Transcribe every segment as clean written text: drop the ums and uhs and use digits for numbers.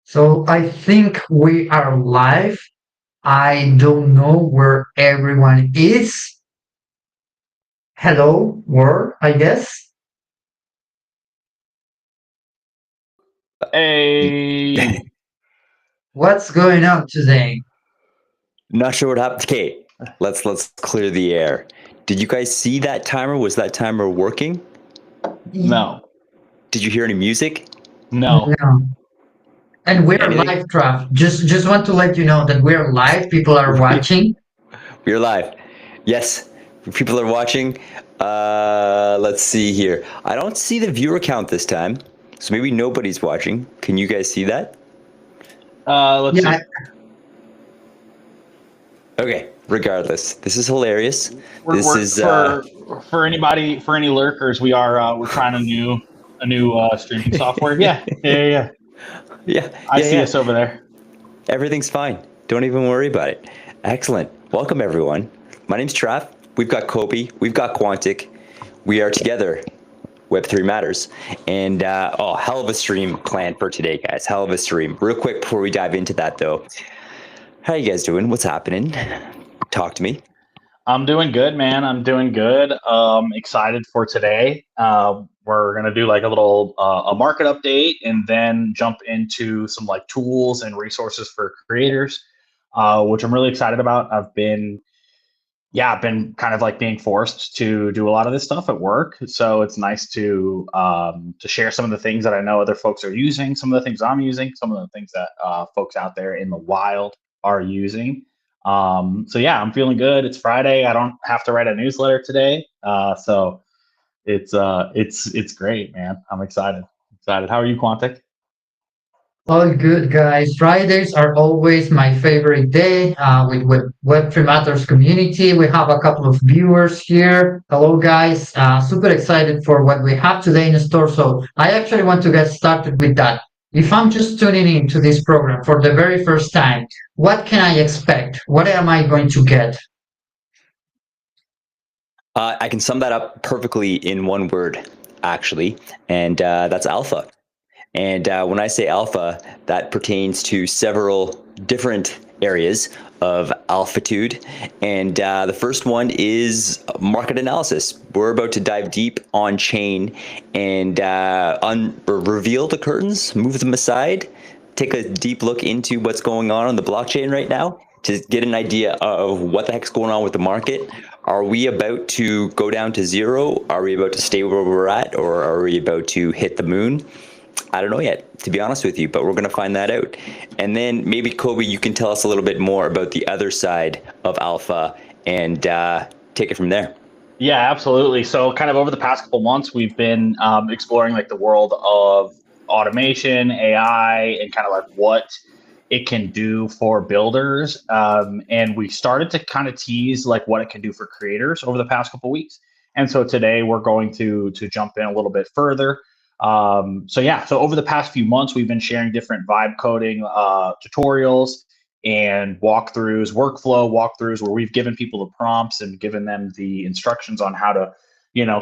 So I think we are live. I don't know where everyone is. Hello, world, I guess. Hey, What's going on today? Not sure what happened. Okay, let's clear the air. Did you guys see that timer? Was that timer working? no, Did you hear any music? no. No. And we're Anything? live, Trav. Just want to let you know that we're live. People are watching. We're live. Yes, people are watching. Let's see here. I don't see the viewer count this time, so maybe nobody's watching. Can you guys see that? Let's Yeah, see. Okay. Regardless, this is hilarious. We're, This we're is for anybody for any lurkers. We're trying a new streaming software. Yeah. yeah, I yeah, see yeah. us over there. Everything's fine. Don't even worry about it. Excellent. Welcome, everyone. My name's Trav. We've got Kobe. We've got Quantic. We are together. Web3 Matters. And, hell of a stream planned for today, guys. Hell of a stream. Real quick before we dive into that, though. How you guys doing? What's happening? Talk to me. I'm doing good, man. I'm doing good. Excited for today. We're gonna do like a little a market update, and then jump into some like tools and resources for creators, which I'm really excited about. I've been kind of like being forced to do a lot of this stuff at work. So it's nice to share some of the things that I know other folks are using, some of the things I'm using, some of the things that folks out there in the wild are using. So yeah, I'm feeling good. It's Friday. I don't have to write a newsletter today. So it's great, man. I'm excited. Excited. How are you, Quantic? all good, guys. Fridays are always my favorite day with Web3 Matters community. We have a couple of viewers here. Hello, guys. Super excited for what we have today in the store. So I actually want to get started with that. If I'm just tuning into this program for the very first time, what can I expect? What am I going to get? I can sum that up perfectly in one word, actually, and that's alpha. And when I say alpha, that pertains to several different areas of alphitude. And the first one is market analysis. We're about to dive deep on chain and reveal the curtains, move them aside, take a deep look into what's going on the blockchain right now to get an idea of what the heck's going on with the market. Are we about to go down to zero? Are we about to stay where we're at? Or are we about to hit the moon? I don't know yet, to be honest with you, but we're going to find that out. And then maybe, Kobe, you can tell us a little bit more about the other side of alpha and take it from there. Yeah, absolutely. So, kind of over the past couple months, we've been exploring like the world of automation, AI, and kind of like what it can do for builders. And we started to kind of tease like what it can do for creators over the past couple weeks. And so today we're going to jump in a little bit further. So over the past few months, we've been sharing different vibe coding tutorials and walkthroughs, workflow walkthroughs, where we've given people the prompts and given them the instructions on how to,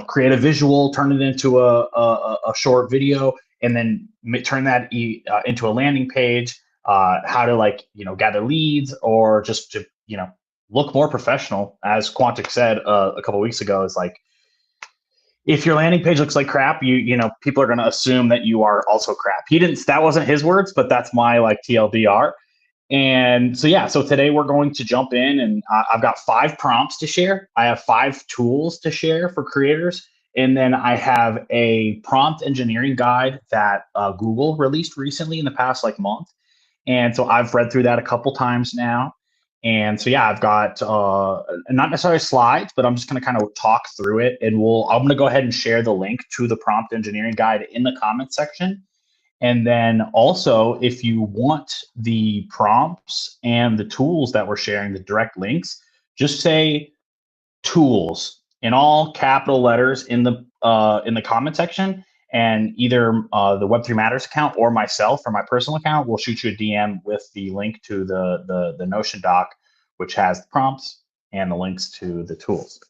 create a visual, turn it into a short video, and then turn that into a landing page. How to gather leads, or just to look more professional. As Quantic said a couple weeks ago, is like, if your landing page looks like crap, people are going to assume that you are also crap. He didn't. That wasn't his words, but that's my like TLDR. And so, yeah, so today we're going to jump in, and I've got 5 prompts to share. I have 5 tools to share for creators. And then I have a prompt engineering guide that Google released recently in the past like month. And so I've read through that a couple times now. And so, yeah, I've got not necessarily slides, but I'm just going to kind of talk through it. And I'm going to go ahead and share the link to the prompt engineering guide in the comment section. And then also, if you want the prompts and the tools that we're sharing, the direct links, just say tools in all capital letters in the comment section, and either the Web3 Matters account or myself or my personal account will shoot you a DM with the link to the Notion doc, which has the prompts and the links to the tools.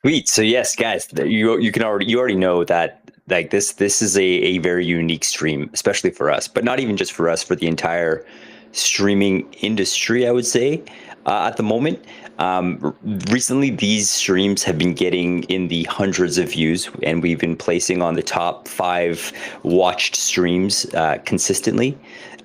Sweet. So yes, guys, you already know that like this is a very unique stream, especially for us, but not even just for us, for the entire streaming industry, I would say, at the moment. Recently, these streams have been getting in the hundreds of views, and we've been placing on the top 5 watched streams consistently.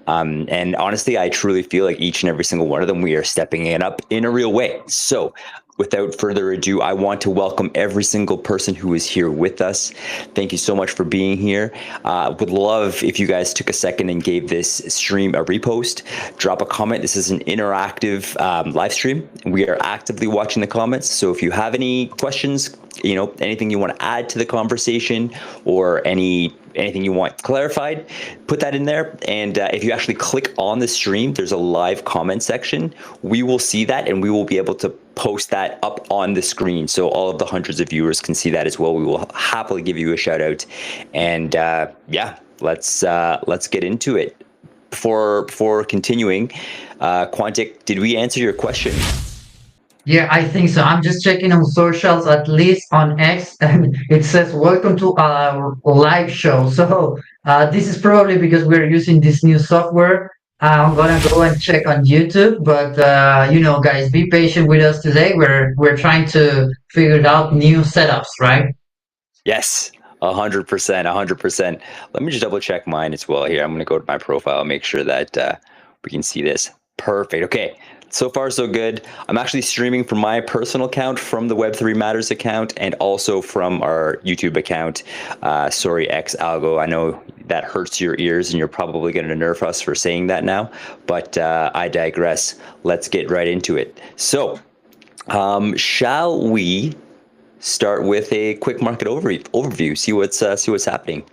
And honestly, I truly feel like each and every single one of them, we are stepping it up in a real way. So without further ado, I want to welcome every single person who is here with us. Thank you so much for being here. Would love if you guys took a second and gave this stream a repost, drop a comment. This is an interactive live stream. We are actively watching the comments. So if you have any questions, anything you want to add to the conversation, or anything you want clarified, put that in there. And if you actually click on the stream, there's a live comment section. We will see that, and we will be able to post that up on the screen, so all of the hundreds of viewers can see that as well. We will happily give you a shout out. And let's get into it. Before continuing, Quantic, did we answer your question? Yeah, I think so. I'm just checking on socials, at least on X, and it says, "Welcome to our live show." So this is probably because we're using this new software. I'm gonna go and check on YouTube, but guys, be patient with us today. We're trying to figure out new setups, right? Yes, 100%, 100%. Let me just double check mine as well here. I'm going to go to my profile, make sure that we can see this. Perfect. Okay. So far, so good. I'm actually streaming from my personal account, from the Web3 Matters account, and also from our YouTube account. Sorry, X Algo. I know that hurts your ears, and you're probably going to nerf us for saying that now, but I digress. Let's get right into it. So, shall we start with a quick market overview? See what's happening.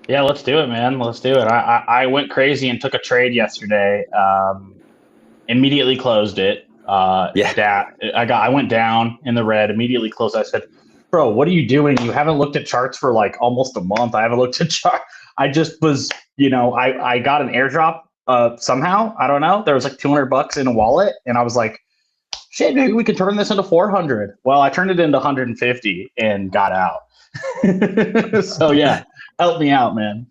Yeah, let's do it, man. Let's do it. I went crazy and took a trade yesterday. Immediately closed it. I went down in the red. Immediately closed. I said, "Bro, what are you doing? You haven't looked at charts for like almost a month." I haven't looked at chart. I just was, I got an airdrop somehow. I don't know. There was like $200 in a wallet, and I was like, "Shit, maybe we could turn this into 400." Well, I turned it into 150 and got out. So yeah, help me out, man.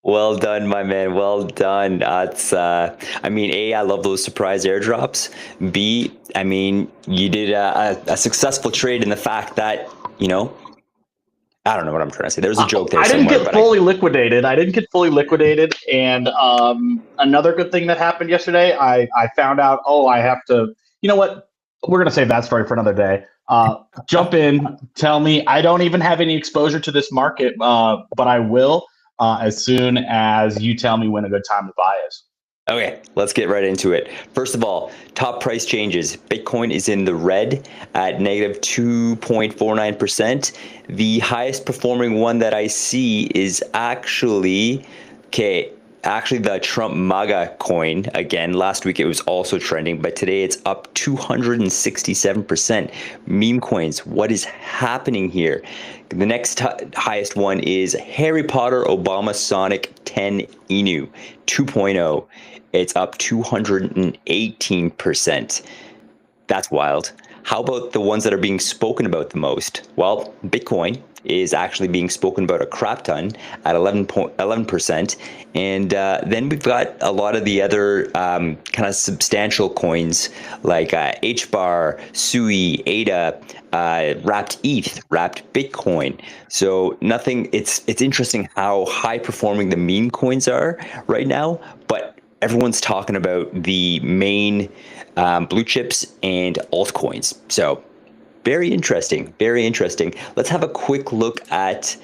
Well done, my man. Well done. I love those surprise airdrops. B, you did a successful trade in the fact that, I don't know what I'm trying to say. There's a joke there. I didn't get fully liquidated. And another good thing that happened yesterday, I found out, I have to, you know what? We're going to save that story for another day. Jump in, tell me. I don't even have any exposure to this market, but I will. As soon as you tell me when a good time to buy is. Okay, let's get right into it. First of all, top price changes. Bitcoin is in the red at negative 2.49%. The highest performing one that I see is actually the Trump MAGA coin. Again, last week it was also trending, but today it's up 267%. Meme coins, what is happening here? The next highest one is Harry Potter Obama Sonic 10 Inu 2.0. It's up 218%. That's wild. How about the ones that are being spoken about the most? Well, Bitcoin is actually being spoken about a crap ton at 11%. And then we've got a lot of the other kind of substantial coins like HBAR, SUI, ADA, Wrapped ETH, Wrapped Bitcoin. So nothing, it's interesting how high performing the meme coins are right now, but everyone's talking about the main blue chips and altcoins. So very interesting, very interesting. Let's have a quick look at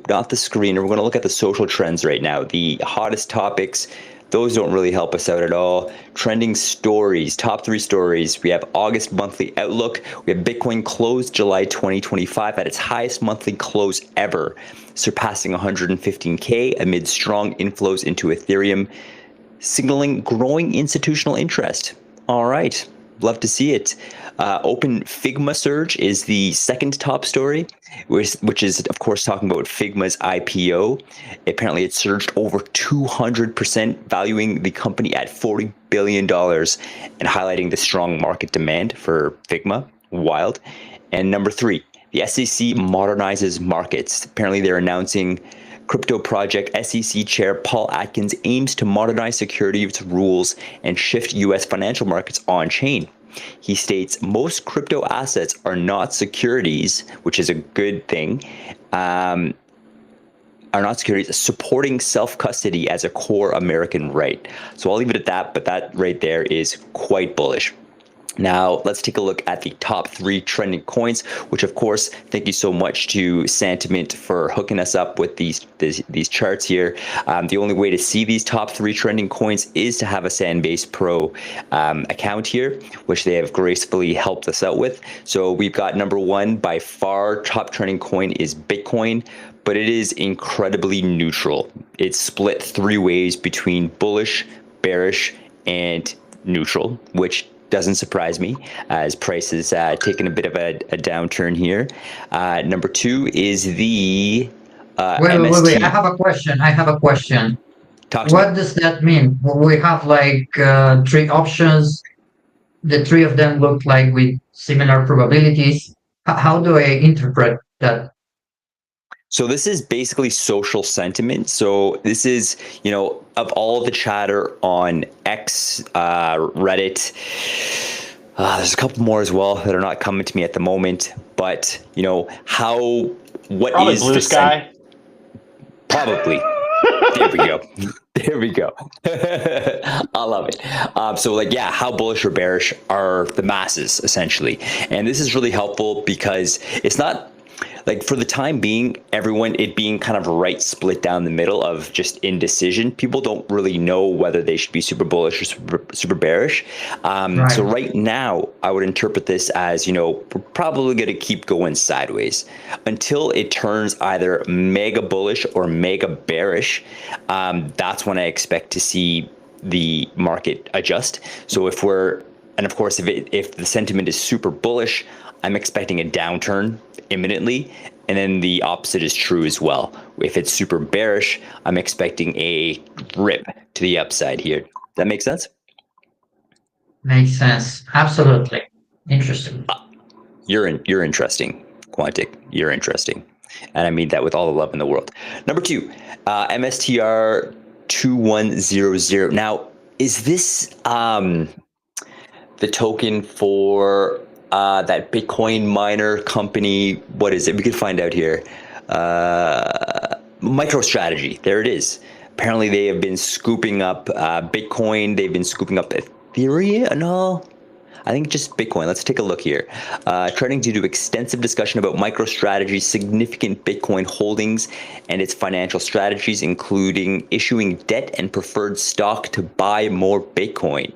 not the screen. We're going to look at the social trends right now. The hottest topics, those don't really help us out at all. Trending stories, top 3 stories. We have August monthly outlook. We have Bitcoin closed July 2025 at its highest monthly close ever, surpassing 115K amid strong inflows into Ethereum, signaling growing institutional interest. All right. Love to see it. Open Figma surge is the second top story, which is, of course, talking about Figma's IPO. Apparently, it surged over 200%, valuing the company at $40 billion and highlighting the strong market demand for Figma. Wild. And number 3, The SEC modernizes markets. Apparently, they're announcing crypto project SEC Chair Paul Atkins aims to modernize securities rules and shift U.S. financial markets on-chain. He states most crypto assets are not securities, which is a good thing, are not securities, supporting self-custody as a core American right. So I'll leave it at that, but that right there is quite bullish. Now, let's take a look at the top 3 trending coins, which of course, thank you so much to Sentiment for hooking us up with these charts here. The only way to see these top 3 trending coins is to have a Sandbase Pro account here, which they have gracefully helped us out with. So we've got number 1 by far, top trending coin is Bitcoin, but it is incredibly neutral. It's split 3 ways between bullish, bearish, and neutral, which doesn't surprise me as prices taken a bit of a downturn here. Number 2 is the wait. I have a question. Talk to What me. does that mean? We have like 3 options. The 3 of them look like with similar probabilities. How do I interpret that? So this is basically social sentiment. So this is, of all the chatter on X, Reddit, there's a couple more as well that are not coming to me at the moment. But, what Probably is Blue the Sky. Probably. There we go. I love it. How bullish or bearish are the masses essentially? And this is really helpful because it's not like, for the time being, everyone, it being kind of right split down the middle of just indecision. People don't really know whether they should be super bullish or super bearish. Right. So right now, I would interpret this as, we're probably going to keep going sideways until it turns either mega bullish or mega bearish. That's when I expect to see the market adjust. So if the sentiment is super bullish, I'm expecting a downturn imminently, and then the opposite is true as well. If it's super bearish, I'm expecting a rip to the upside here. Does that make sense? Makes sense. Absolutely. Interesting. You're interesting, Quantic. You're interesting, and I mean that with all the love in the world. Number 2, MSTR 2100. Now, is this the token for that Bitcoin miner company? What is it? We could find out here. MicroStrategy. There it is. Apparently, they have been scooping up Bitcoin. They've been scooping up Ethereum. No, I think just Bitcoin. Let's take a look here. Trending due to extensive discussion about MicroStrategy's significant Bitcoin holdings and its financial strategies, including issuing debt and preferred stock to buy more Bitcoin.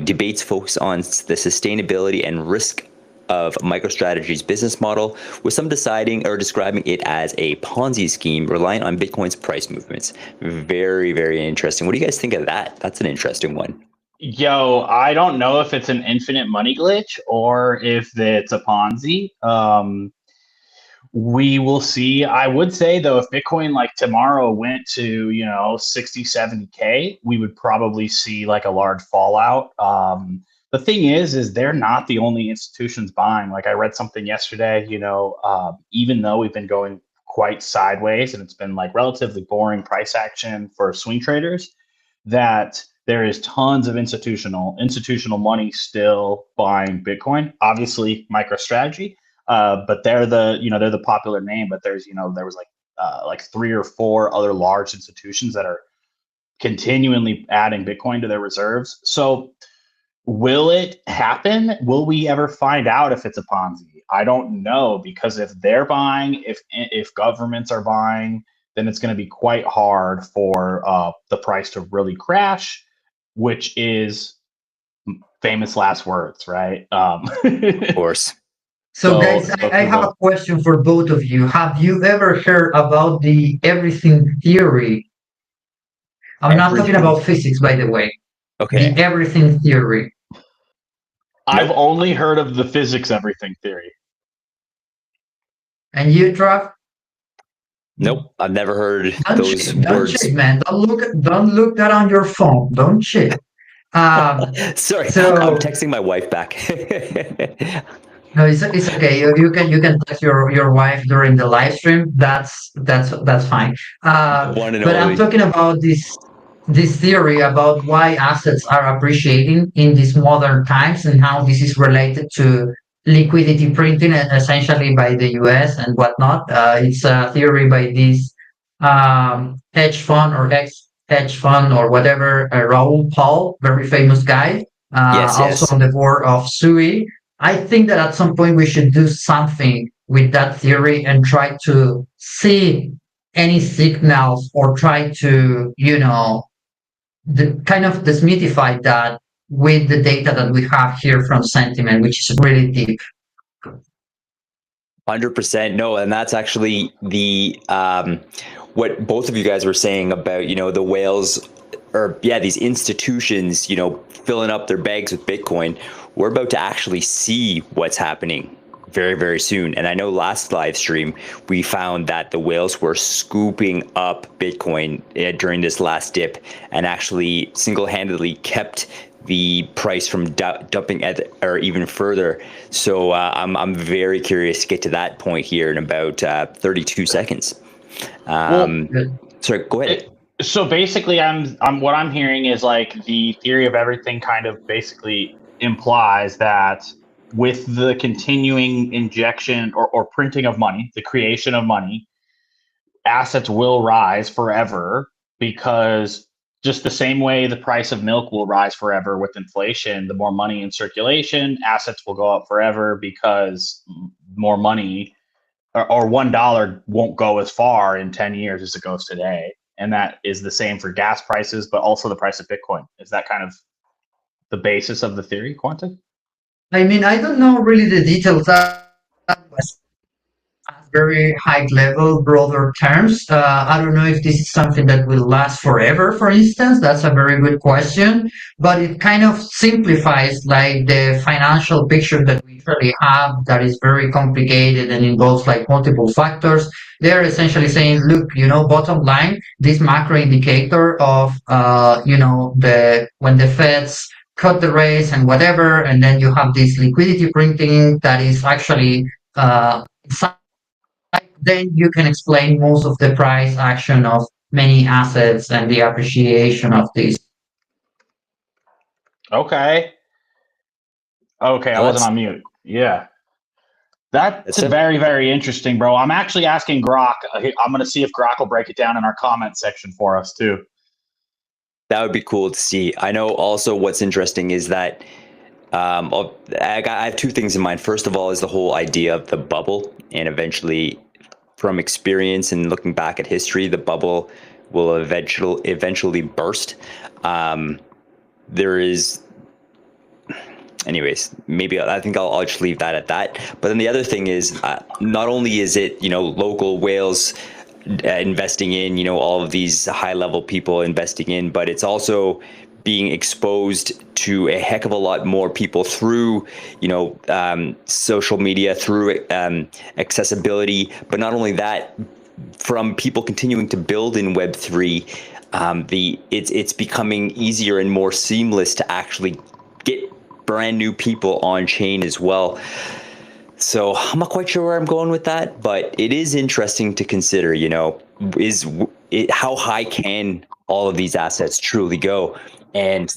Debates focus on the sustainability and risk of MicroStrategy's business model, with some deciding or describing it as a Ponzi scheme reliant on Bitcoin's price movements. Very, very interesting. What do you guys think of that? That's an interesting one. Yo, I don't know if it's an infinite money glitch or if it's a Ponzi. We will see. I would say, though, if Bitcoin like tomorrow went to 60, 70K, we would probably see like a large fallout. The thing is they're not the only institutions buying. Like, I read something yesterday, even though we've been going quite sideways and it's been like relatively boring price action for swing traders, that there is tons of institutional money still buying Bitcoin. Obviously, MicroStrategy. But they're the popular name. But there was like 3 or 4 other large institutions that are continually adding Bitcoin to their reserves. So will it happen? Will we ever find out if it's a Ponzi? I don't know, because if they're buying, if governments are buying, then it's going to be quite hard for the price to really crash, which is famous last words, right? Of course. So guys, I have a question for both of you. Have you ever heard about the everything theory? I'm not talking about physics, by the way. Okay. The everything theory. I've only heard of the physics everything theory. And you, Trav? Nope, I've never heard those words. Don't cheat, man. Don't look that on your phone. Don't cheat. Sorry, I'm texting my wife back. No, it's okay. You can text your wife during the live stream. That's fine. The one and But I'm only. talking about this theory about why assets are appreciating in these modern times and how this is related to liquidity printing, essentially by the U.S. and whatnot. It's a theory by this hedge fund or ex hedge fund or whatever, Raoul Pal, very famous guy, Yes, also yes. on the board of SUI. I think that at some point we should do something with that theory and try to see any signals or try to, kind of demystify that with the data that we have here from sentiment, which is really deep. 100% no, and that's actually the what both of you guys were saying about the whales, or yeah, these institutions filling up their bags with Bitcoin. We're about to actually see what's happening very, very soon. And I know last live stream we found that the whales were scooping up Bitcoin during this last dip, and actually single-handedly kept the price from dumping or even further. So I'm very curious to get to that point here in about 32 seconds. Well, Sorry, go ahead. so basically, I'm what I'm hearing is like the theory of everything kind of basically implies that with the continuing injection or printing of money, the creation of money, assets will rise forever, because just the same way the price of milk will rise forever with inflation, the more money in circulation, assets will go up forever because more money, or $1 won't go as far in 10 years as it goes today. And that is the same for gas prices, but also the price of Bitcoin. Is that kind of the basis of the theory, Quantic? I mean, I don't know really the details. That was at very high level, broader terms. I don't know if this is something that will last forever, for instance. That's a very good question. But it kind of simplifies like the financial picture that we usually have that is very complicated and involves like multiple factors. They're essentially saying, look, bottom line, this macro indicator of, when the Feds cut the rates and whatever, and then you have this liquidity printing that is actually uh, then you can explain most of the price action of many assets and the appreciation of these. Okay. Okay, I Well, wasn't on mute. Yeah. That's that's it. very, very interesting, bro. I'm actually asking Grok. I'm going to see if Grok will break it down in our comment section for us, too. That would be cool to see. I know also what's interesting is that I have two things in mind. First of all is the whole idea of the bubble, and eventually, from experience and looking back at history, the bubble will eventually burst. There is, anyways, maybe I think I'll just leave that at that. But then the other thing is, not only is it local whales investing in all of these high level people investing in, but it's also being exposed to a heck of a lot more people through social media, through accessibility. But not only that, from people continuing to build in Web3, it's becoming easier and more seamless to actually get brand new people on chain as well. So I'm not quite sure where I'm going with that, but it is interesting to consider, how high can all of these assets truly go? And,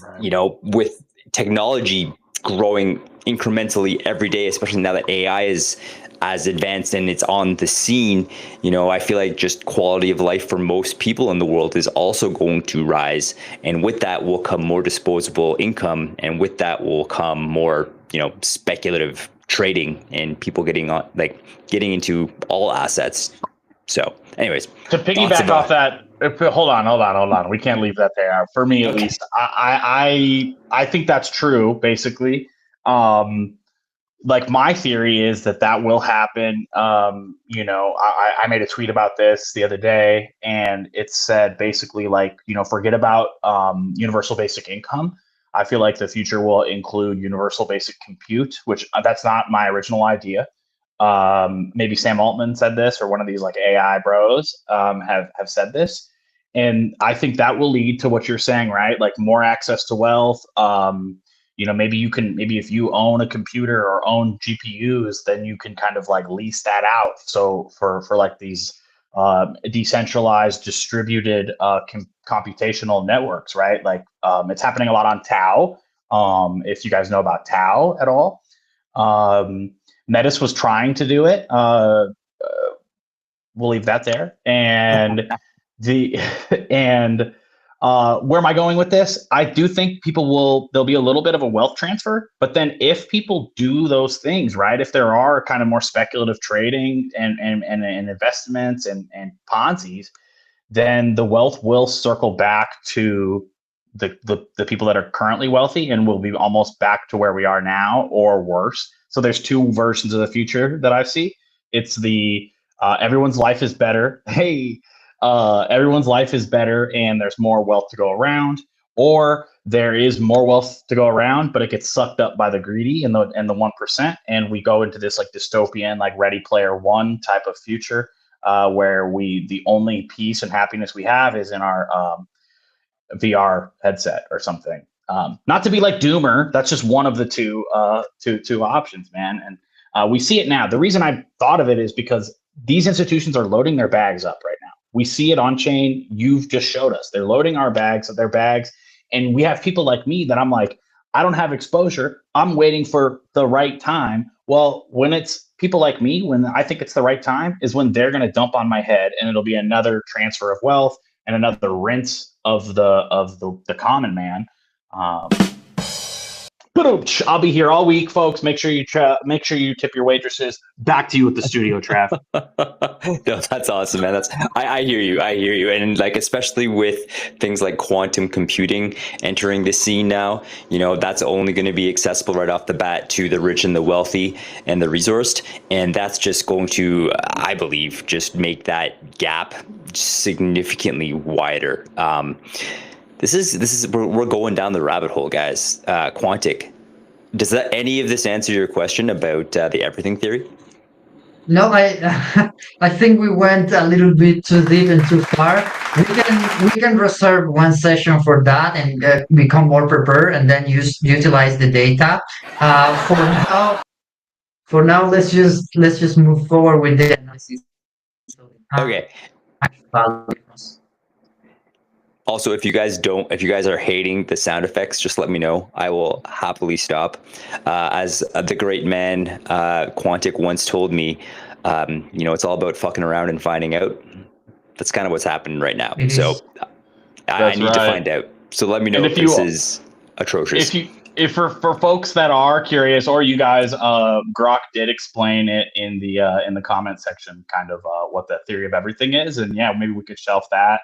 with technology growing incrementally every day, especially now that AI is as advanced and it's on the scene, I feel like just quality of life for most people in the world is also going to rise. And with that will come more disposable income. And with that will come more, speculative trading and people getting into all assets. So anyways, To piggyback off that, hold on. We can't leave that there. For me, at least, I think that's true. Basically, like my theory is that will happen. I made a tweet about this the other day, and it said basically like forget about universal basic income. I feel like the future will include universal basic compute, which that's not my original idea. Maybe Sam Altman said this, or one of these like AI bros have said this, and I think that will lead to what you're saying, right? Like more access to wealth, maybe if you own a computer or own GPUs, then you can kind of like lease that out. So for like these decentralized distributed computational networks, right? Like it's happening a lot on Tau. If you guys know about Tau at all, Metis was trying to do it. We'll leave that there. And the and where am I going with this? I do think there'll be a little bit of a wealth transfer, but then if people do those things, right? If there are kind of more speculative trading and investments and Ponzi's, then the wealth will circle back to the people that are currently wealthy, and we'll be almost back to where we are now or worse. So there's two versions of the future that I see. It's the everyone's life is better. Hey, everyone's life is better and there's more wealth to go around, or there is more wealth to go around, but it gets sucked up by the greedy and the 1%. And we go into this like dystopian, like Ready Player One type of future where the only peace and happiness we have is in our VR headset or something. Not to be like Doomer, that's just one of the two options, man. And we see it now. The reason I thought of it is because these institutions are loading their bags up right now. We see it on chain. You've just showed us. They're loading their bags. And we have people like me that I'm like, I don't have exposure. I'm waiting for the right time. Well, when it's people like me, when I think it's the right time, is when they're going to dump on my head, and it'll be another transfer of wealth and another rinse of the common man. I'll be here all week, folks. Make sure you tip your waitresses. Back to you at the studio, Trav. No, that's awesome, man. I hear you. And like, especially with things like quantum computing entering the scene now, that's only going to be accessible right off the bat to the rich and the wealthy and the resourced. And that's just going to, I believe, just make that gap significantly wider. We're going down the rabbit hole, guys. Quantic. Does any of this answer your question about the everything theory? No, I think we went a little bit too deep and too far. We can reserve one session for that and become more prepared, and then utilize the data. For now, let's just move forward with the analysis. Okay. Also, if you guys are hating the sound effects, just let me know. I will happily stop. As the great man Quantic once told me, it's all about fucking around and finding out. That's kind of what's happening right now. So I need to find out. So let me know if this is atrocious. If for folks that are curious, or you guys, Grok did explain it in the comment section, kind of what the theory of everything is, and yeah, maybe we could shelf that.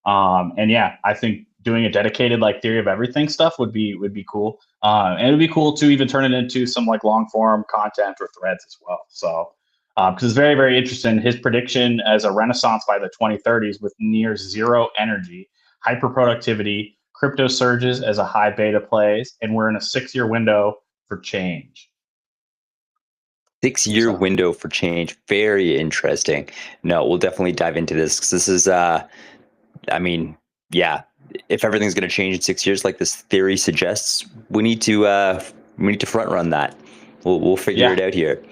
And yeah, I think doing a dedicated like theory of everything stuff would be cool. And it'd be cool to even turn it into some like long form content or threads as well. So, because it's very, very interesting. His prediction as a renaissance by the 2030s with near zero energy, hyper productivity, crypto surges as a high beta plays, and we're in a 6-year window for change. 6-year window for change. Very interesting. No, we'll definitely dive into this, because this is if everything's going to change in 6 years, like this theory suggests, we need to front run that. We'll figure it out here.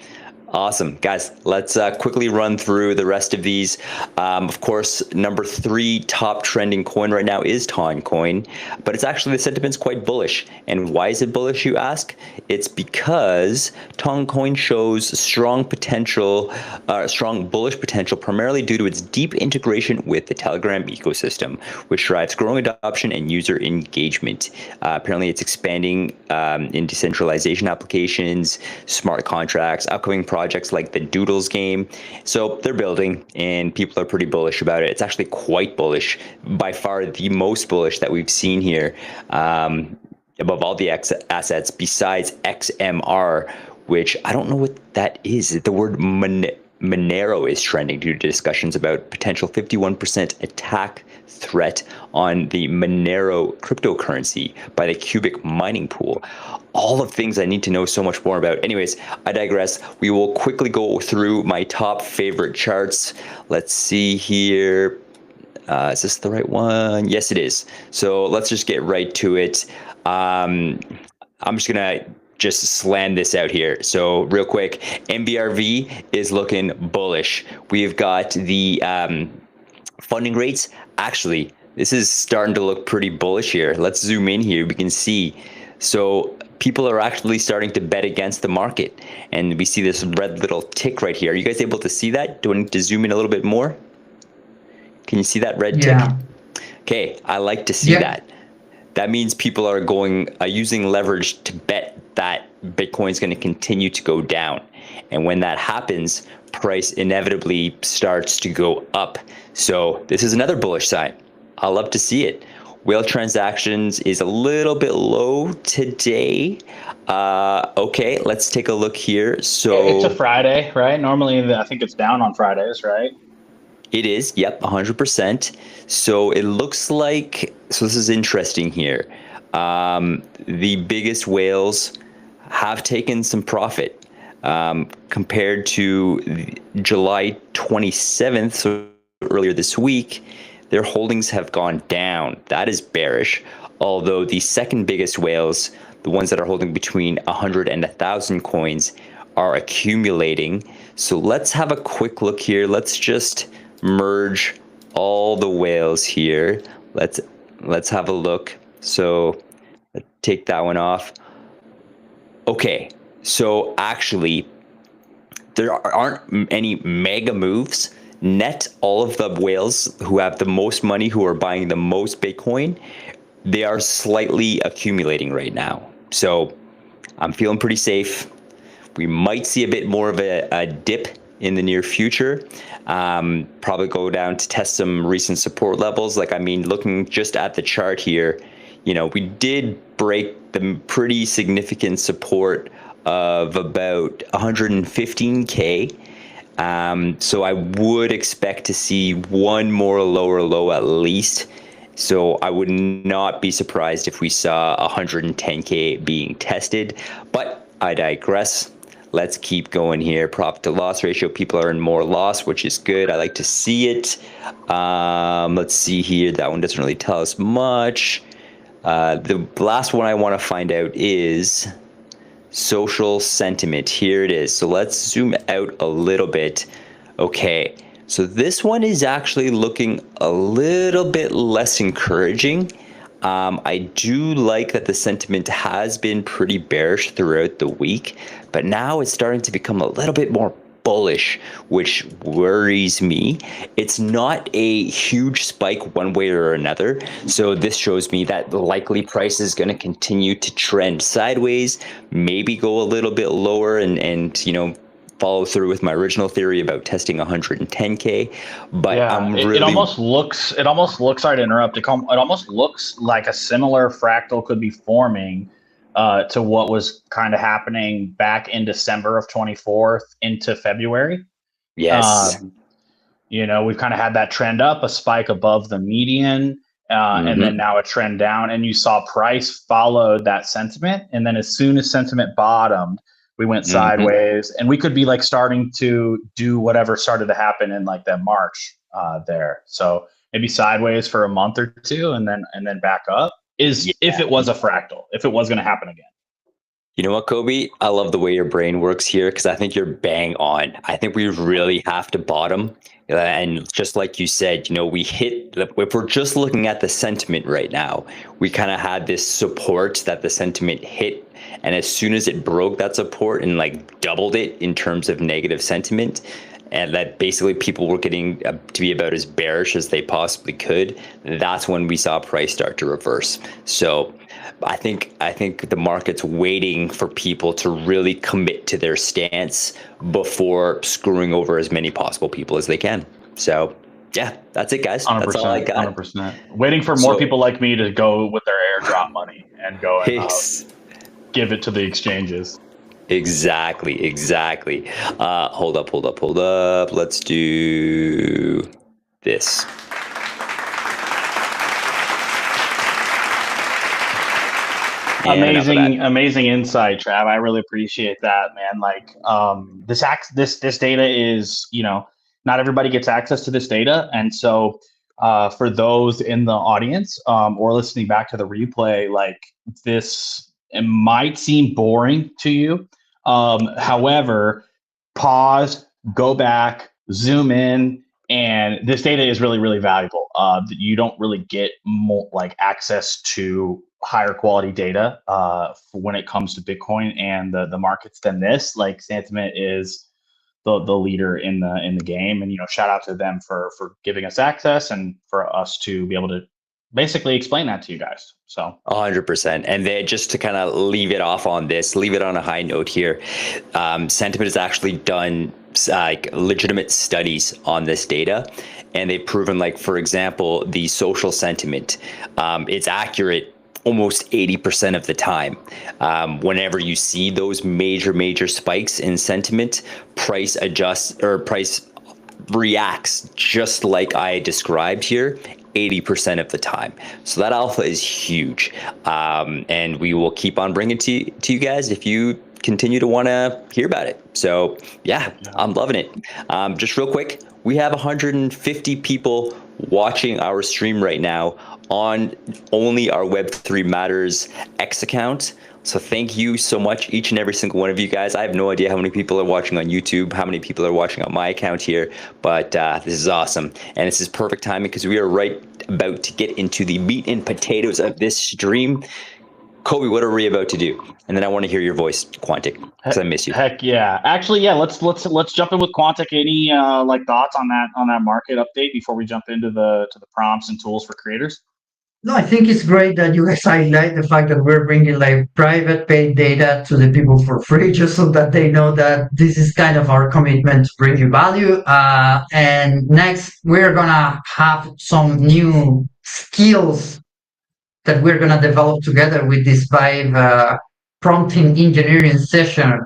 Awesome, guys. Let's quickly run through the rest of these. Of course, number 3 top trending coin right now is Ton Coin, but it's actually, the sentiment's quite bullish. And why is it bullish, you ask? It's because Ton Coin shows strong bullish potential, primarily due to its deep integration with the Telegram ecosystem, which drives growing adoption and user engagement. Apparently, it's expanding in decentralization applications, smart contracts, upcoming projects like the Doodles game. So they're building, and people are pretty bullish about it. It's actually quite bullish, by far the most bullish that we've seen here, above all the assets besides XMR, which I don't know what that is. The word Monero is trending due to discussions about potential 51% attack threat on the Monero cryptocurrency by the Cubic mining pool. All of things I need to know so much more about. Anyways, I digress. We will quickly go through my top favorite charts. Let's see here. Is this the right one? Yes, it is. So let's just get right to it. I'm just gonna just slam this out here. So real quick, MBRV is looking bullish. We've got the funding rates. Actually, this is starting to look pretty bullish here. Let's zoom in here. We can see. So people are actually starting to bet against the market. And we see this red little tick right here. Are you guys able to see that? Do I need to zoom in a little bit more? Can you see that red tick? Okay, I like to see that. That means people are using leverage to bet that Bitcoin's going to continue to go down. And when that happens, price inevitably starts to go up. So this is another bullish sign. I love to see it. Whale transactions is a little bit low today. Okay, let's take a look here. So it's a Friday, right? Normally, I think it's down on Fridays, right? It is, yep, 100%. So it looks like, so this is interesting here. The biggest whales have taken some profit compared to July 27th, so earlier this week. Their holdings have gone down. That is bearish. Although the second biggest whales, the ones that are holding between 100 and 1,000 coins, are accumulating. So let's have a quick look here. Let's just merge all the whales here. Let's have a look. So let's take that one off. Okay, so actually, there aren't any mega moves. Net, all of the whales who have the most money, who are buying the most Bitcoin, they are slightly accumulating right now. So I'm feeling pretty safe. We might see a bit more of a dip in the near future. Probably go down to test some recent support levels. Looking just at the chart here, we did break the pretty significant support of about 115K. So I would expect to see one more lower low at least. So I would not be surprised if we saw 110K being tested, but I digress. Let's keep going here. Profit to loss ratio, people are in more loss, which is good. I like to see it. Let's see here. That one doesn't really tell us much. The last one I want to find out is social sentiment. Here it is. So let's zoom out a little bit. Okay, so this one is actually looking a little bit less encouraging. I do like that the sentiment has been pretty bearish throughout the week, but now it's starting to become a little bit more bullish, which worries me. It's not a huge spike one way or another. So this shows me that the likely price is going to continue to trend sideways, maybe go a little bit lower and follow through with my original theory about testing 110K. But yeah, it almost looks, sorry to interrupt, it almost looks like a similar fractal could be forming to what was kind of happening back in December of 24 into February. Yes. We've kind of had that trend up, a spike above the median, and then now a trend down. And you saw price followed that sentiment. And then as soon as sentiment bottomed, we went sideways, and we could be starting to do whatever started to happen in that March there. So maybe sideways for a month or two, and then back up. If it was a fractal, if it was going to happen again. You know what, Kobe? I love the way your brain works here, because I think you're bang on. I think we really have to bottom. And just like you said, we if we're just looking at the sentiment right now, we kind of had this support that the sentiment hit. And as soon as it broke that support and doubled it in terms of negative sentiment, and that basically people were getting to be about as bearish as they possibly could, that's when we saw price start to reverse. So I think the market's waiting for people to really commit to their stance before screwing over as many possible people as they can. So yeah, that's it, guys. That's all I got. 100%. Waiting for more people like me to go with their airdrop money and go and give it to the exchanges. Exactly. Hold up. Let's do this. Amazing insight, Trav. I really appreciate that, man. This data is, not everybody gets access to this data. And so for those in the audience or listening back to the replay, this it might seem boring to you. However, pause, go back, zoom in, and this data is really, really valuable. You don't really get more like access to higher quality data when it comes to Bitcoin and the markets than this. Like Santiment is the leader in the game, and shout out to them for giving us access and for us to be able to basically explain that to you guys. So 100%. And then just to kind of leave it on a high note here, Sentiment has actually done like legitimate studies on this data, and they've proven, like, for example, the social sentiment, it's accurate almost 80% of the time. Whenever you see those major spikes in sentiment, price adjusts or price reacts just like I described here 80% of the time. So that alpha is huge, and we will keep on bringing it to you guys if you continue to want to hear about it. So yeah, I'm loving it. Just real quick, we have 150 people watching our stream right now on only our Web3 Matters X account. So thank you so much, each and every single one of you guys. I have no idea how many people are watching on YouTube, how many people are watching on my account here, but this is awesome. And this is perfect timing because we are right about to get into the meat and potatoes of this stream. Kobe, what are we about to do? And then I want to hear your voice, Quantic, because I miss you. Heck yeah! Actually, yeah. Let's jump in with Quantic. Any like thoughts on that market update before we jump into the prompts and tools for creators? No, I think it's great that you guys highlight the fact that we're bringing like private paid data to the people for free, just so that they know that this is kind of our commitment to bring you value. And next, we're gonna have some new skills that we're gonna develop together with this Vive prompting engineering session.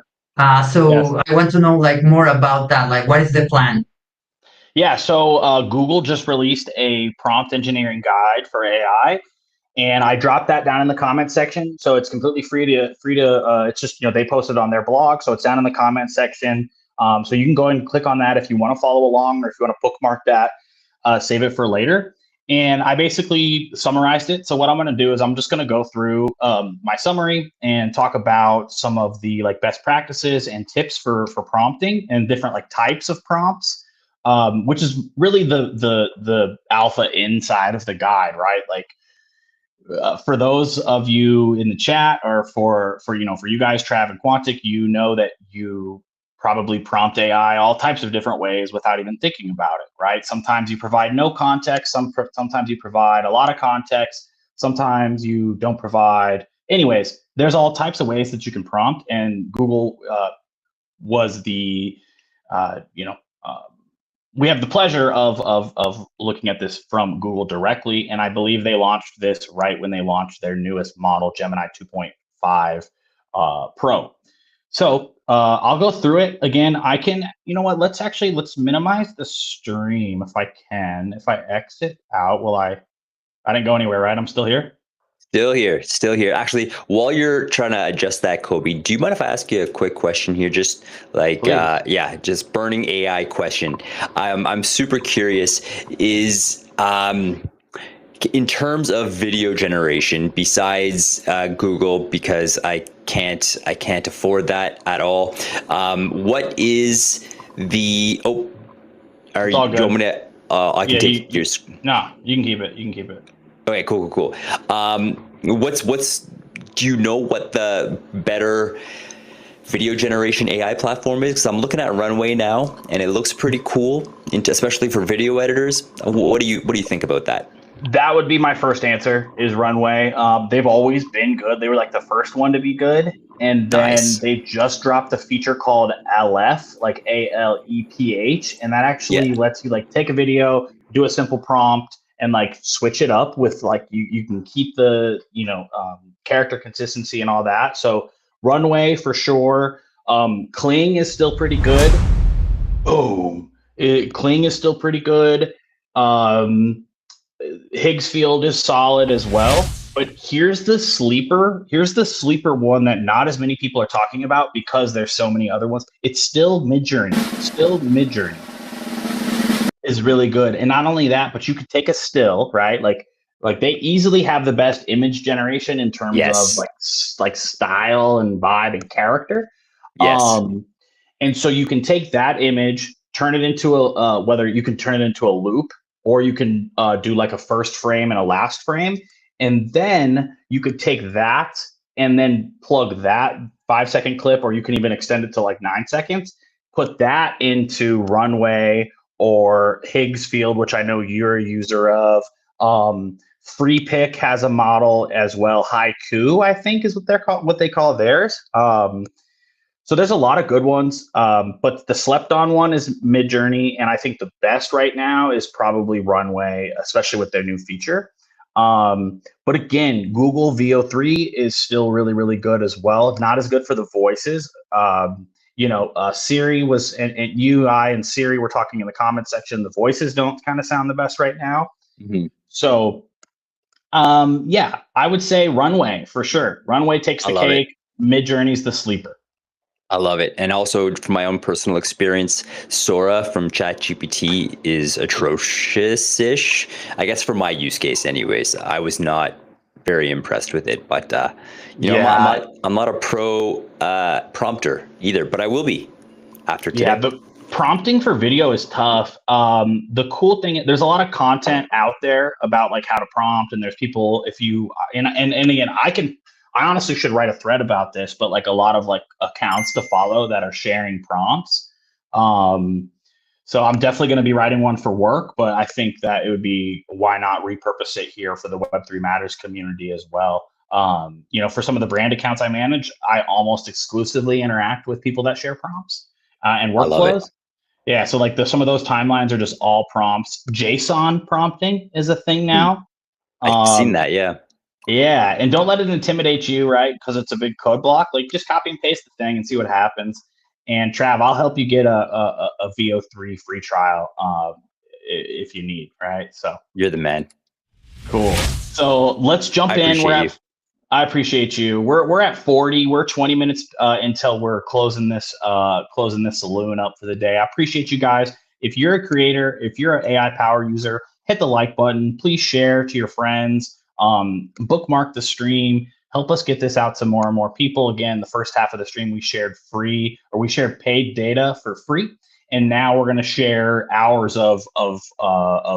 So Yes. I want to know like more about that. Like, what is the plan? Yeah, so Google just released a prompt engineering guide for AI, and I dropped that down in the comment section. So it's completely free to it's just they posted on their blog, so it's down in the comment section. So you can go and click on that if you want to follow along, or if you want to bookmark that, save it for later. And I basically summarized it. So what I'm going to do is I'm just going to go through my summary and talk about some of the like best practices and tips for prompting and different like types of prompts, which is really the alpha inside of the guide, right? Like for those of you in the chat, or for you guys, Trav and Quantic, that you probably prompt AI all types of different ways without even thinking about it, right? Sometimes you provide no context, sometimes you provide a lot of context, sometimes you don't provide. Anyways, there's all types of ways that you can prompt, and Google was the we have the pleasure of looking at this from Google directly, and I believe they launched this right when they launched their newest model, Gemini 2.5 Pro. So I'll go through it again. I can, let's minimize the stream if I can. If I exit out, I didn't go anywhere, right? I'm still here. Still here. Actually, while you're trying to adjust that, Kobe, do you mind if I ask you a quick question here? Just like, just burning AI question. I'm super curious. Is in terms of video generation, besides Google, because I can't afford that at all. What is the? Oh, do you want me to? I can take your. No, you can keep it. You can keep it. Okay, cool. Do you know what the better video generation AI platform is? Because I'm looking at Runway now, and it looks pretty cool, especially for video editors. What do you think about that? That would be my first answer, is Runway. They've always been good. They were like the first one to be good. And then they just dropped a feature called Aleph, like ALEPH. And that actually lets you like take a video, do a simple prompt, and like switch it up with like, you can keep the, character consistency and all that. So Runway for sure. Kling is still pretty good. Boom. Kling is still pretty good. Higgsfield is solid as well, but here's the sleeper one that not as many people are talking about because there's so many other ones. It's still Midjourney. Is really good. And not only that, but you could take a still, right? Like Like they easily have the best image generation in terms of Yes. like style and vibe and character. Yes. And so you can take that image, turn it into whether you can turn it into a loop, or you can do like a first frame and a last frame. And then you could take that and then plug that 5 second clip, or you can even extend it to like 9 seconds, put that into Runway or Higgs Field, which I know you're a user of. FreePic has a model as well. Haiku, I think, is what they call theirs. So there's a lot of good ones, but the slept on one is Midjourney, and I think the best right now is probably Runway, especially with their new feature. But again, Google VO3 is still really, really good as well. Not as good for the voices. Siri was, and you, I, and Siri were talking in the comment section. The voices don't kind of sound the best right now. Mm-hmm. So, yeah, I would say Runway for sure. Runway takes the cake. Midjourney's the sleeper. I love it. And also from my own personal experience, Sora from ChatGPT is atrocious-ish. I guess for my use case anyways. I was not very impressed with it, but I'm not a pro prompter either, but I will be after today. Yeah, the prompting for video is tough. The cool thing, there's a lot of content out there about like how to prompt, and there's people, if you, and again, I honestly should write a thread about this, but like a lot of like accounts to follow that are sharing prompts. So I'm definitely going to be writing one for work, but I think that it would be, why not repurpose it here for the Web3 Matters community as well. For some of the brand accounts I manage, I almost exclusively interact with people that share prompts and workflows. Yeah, so like some of those timelines are just all prompts. JSON prompting is a thing now. I've seen that, yeah. Yeah, and don't let it intimidate you, right? Because it's a big code block. Like just copy and paste the thing and see what happens. And Trav, I'll help you get a VO3 free trial if you need, right? So you're the man. Cool. So let's jump in. I appreciate you. We're at 40. We're 20 minutes until we're closing this saloon up for the day. I appreciate you guys. If you're a creator, if you're an AI Power user, hit the like button. Please share to your friends. Bookmark the stream. Help us get this out to more and more people. Again, the first half of the stream we shared paid data for free, and now we're going to share hours of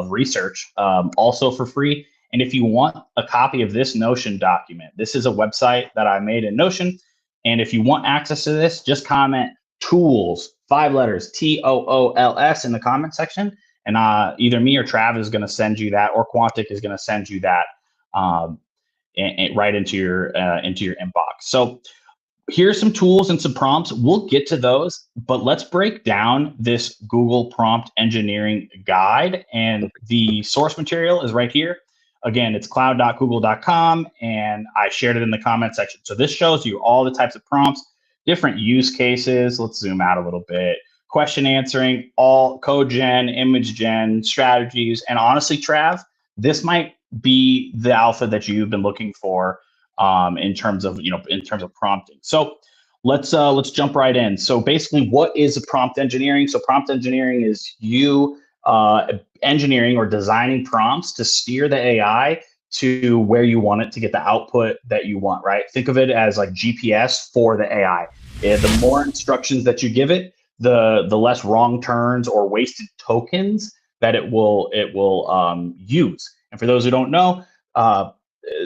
research also for free. And if you want a copy of this Notion document, this is a website that I made in Notion. And if you want access to this, just comment tools, 5 letters, TOOLS in the comment section. And either me or Trav is going to send you that, or Quantic is going to send you that and right into your inbox. So here's some tools and some prompts. We'll get to those, but let's break down this Google prompt engineering guide. And the source material is right here. Again, it's cloud.google.com, and I shared it in the comment section. So this shows you all the types of prompts, different use cases. Let's zoom out a little bit. Question answering, all code gen, image gen, strategies. And honestly, Trav, this might be the alpha that you've been looking for in terms of prompting. So let's jump right in. So basically, what is prompt engineering? So prompt engineering is you engineering or designing prompts to steer the AI to where you want it to get the output that you want, right? Think of it as like GPS for the AI. The more instructions that you give it, the less wrong turns or wasted tokens that it will use. And for those who don't know,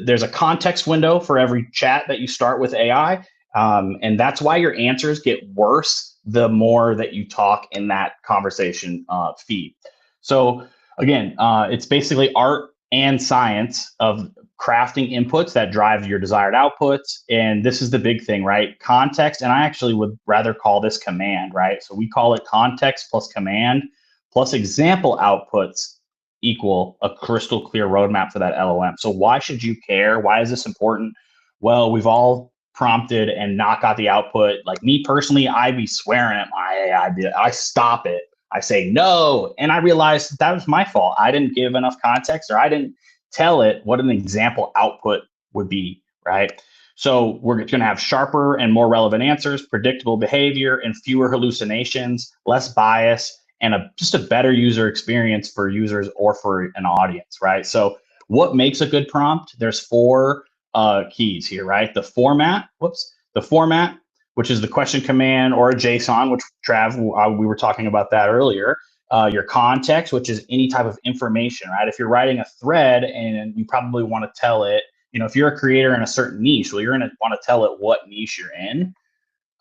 there's a context window for every chat that you start with AI. And that's why your answers get worse the more that you talk in that conversation feed. So again, it's basically art and science of crafting inputs that drive your desired outputs. And this is the big thing, right? Context, and I actually would rather call this command, right? So we call it context plus command plus example outputs equal a crystal clear roadmap for that LLM. So why should you care? Why is this important? Well, we've all prompted and not got the output. Like me personally, I'd be swearing at my AI. I stop it. I say no. And I realized that was my fault. I didn't give enough context, or I didn't tell it what an example output would be, right? So we're going to have sharper and more relevant answers, predictable behavior, and fewer hallucinations, less bias, and just a better user experience for users or for an audience, right? So what makes a good prompt? There's four keys here, right? The format, which is the question command or a JSON, which Trav, we were talking about that earlier. Your context, which is any type of information, right? If you're writing a thread and you probably want to tell it, if you're a creator in a certain niche, well, you're going to want to tell it what niche you're in.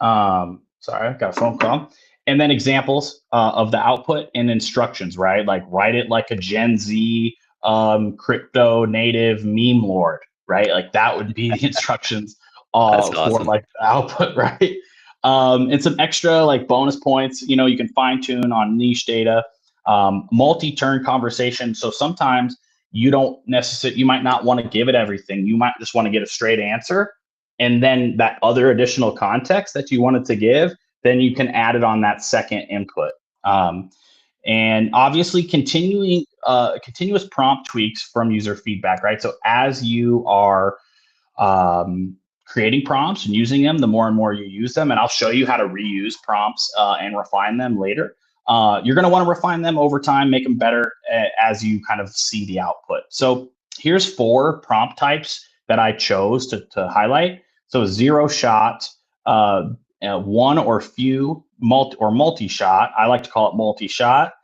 Sorry, I got a phone call. And then examples of the output and instructions, right? Like write it like a Gen Z crypto native meme lord, right? Like that would be the instructions for like the output, right? And some extra like bonus points, you can fine tune on niche data, multi-turn conversation. So sometimes you might not want to give it everything. You might just want to get a straight answer. And then that other additional context that you wanted to give, then you can add it on that second input. And obviously continuous prompt tweaks from user feedback, right? So as you are creating prompts and using them, the more and more you use them, and I'll show you how to reuse prompts and refine them later. You're going to want to refine them over time, make them better as you kind of see the output. So here's 4 prompt types that I chose to highlight. So zero shot, one or few, multi-shot. I like to call it multi-shot.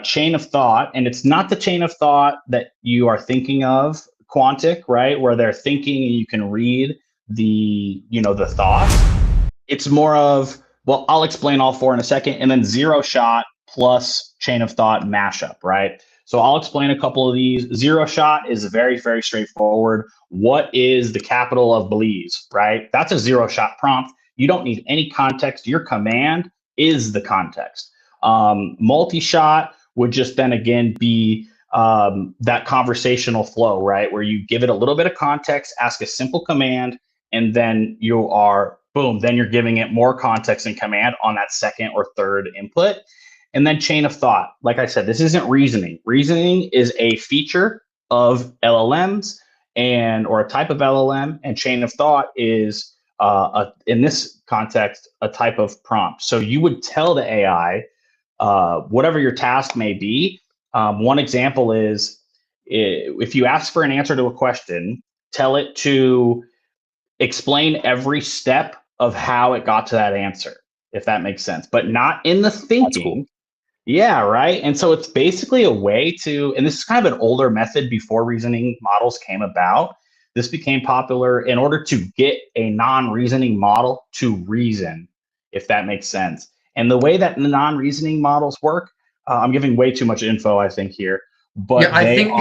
Chain of thought, and it's not the chain of thought that you are thinking of, Quantic, right? Where they're thinking and you can read the thoughts. It's more of, well, I'll explain all 4 in a second, and then zero shot plus chain of thought mashup, right? So I'll explain a couple of these. Zero shot is very, very straightforward. What is the capital of Belize, right? That's a zero shot prompt. You don't need any context. Your command is the context. Multi-shot would just then again be that conversational flow, right? Where you give it a little bit of context, ask a simple command, and then you are, boom, then you're giving it more context and command on that second or third input. And then chain of thought. Like I said, this isn't reasoning. Reasoning is a feature of LLMs or a type of LLM, and chain of thought is, in this context, a type of prompt. So you would tell the AI, whatever your task may be. One example is if you ask for an answer to a question, tell it to explain every step of how it got to that answer, if that makes sense, but not in the thinking. Cool. Yeah, right. And so it's basically a way to, and this is kind of an older method before reasoning models came about. This became popular in order to get a non-reasoning model to reason, if that makes sense. And the way that the non-reasoning models work, I'm giving way too much info, I think, here. But yeah, I think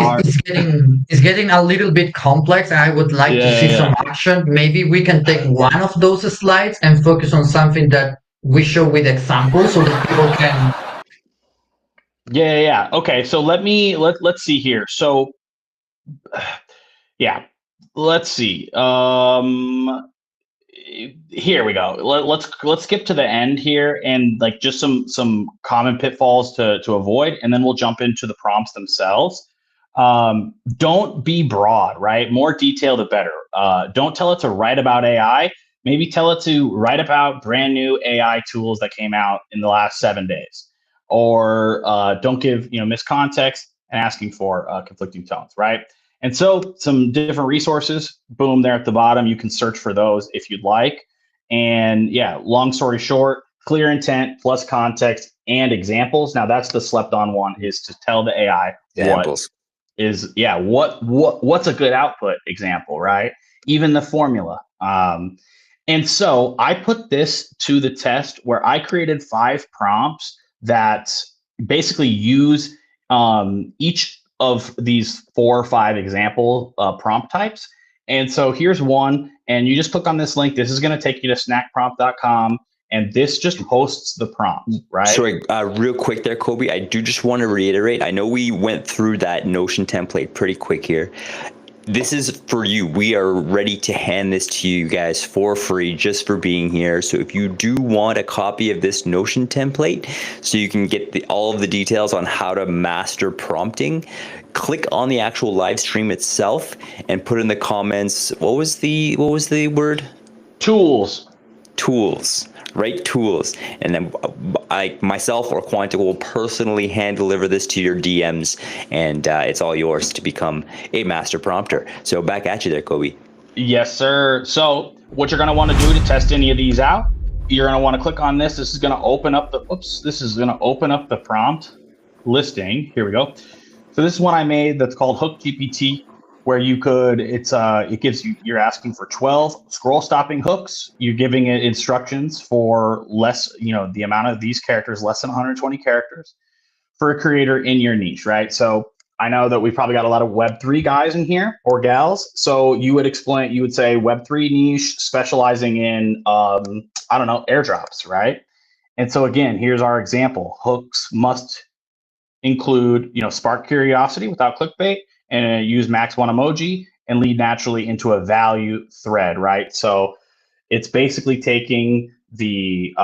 it's getting a little bit complex. I would like to see some action. Maybe we can take one of those slides and focus on something that we show with examples so that people can. Yeah. Okay, so let's see here. So, yeah, let's see. Here we go. Let's skip to the end here and like just some common pitfalls to avoid, and then we'll jump into the prompts themselves. Don't be broad, right? More detail the better. Don't tell it to write about AI. Maybe tell it to write about brand new AI tools that came out in the last 7 days, or don't give miscontext and asking for conflicting tones, right? And so some different resources, boom, there at the bottom. You can search for those if you'd like. And yeah, long story short, clear intent plus context and examples. Now that's the slept on one, is to tell the AI examples. What's a good output example, right? Even the formula. And so I put this to the test where I created 5 prompts that basically use each of these 4 or 5 example prompt types. And so here's one, and you just click on this link. This is going to take you to snackprompt.com, and this just hosts the prompt, right? Sorry, real quick there, Kobe. I do just want to reiterate. I know we went through that Notion template pretty quick here. This is for you. We are ready to hand this to you guys for free just for being here. So if you do want a copy of this Notion template so you can get all of the details on how to master prompting, click on the actual live stream itself and put in the comments, what was the word? Tools. Tools. Right? Tools. And then myself or Quantic will personally hand deliver this to your DMs, and it's all yours to become a master prompter. So back at you there, Kobe. Yes, sir. So what you're going to want to do to test any of these out, you're going to want to click on this. This is going to open up the prompt listing. Here we go. So this is one I made that's called Hook GPT, where you could, it gives you, you're asking for 12 scroll stopping hooks. You're giving it instructions for less, the amount of these characters, less than 120 characters for a creator in your niche, right? So I know that we've probably got a lot of Web3 guys in here or gals. So you would say Web3 niche specializing in, airdrops, right? And so again, here's our example. Hooks must include, spark curiosity without clickbait, and use max one emoji and lead naturally into a value thread, right? So it's basically taking the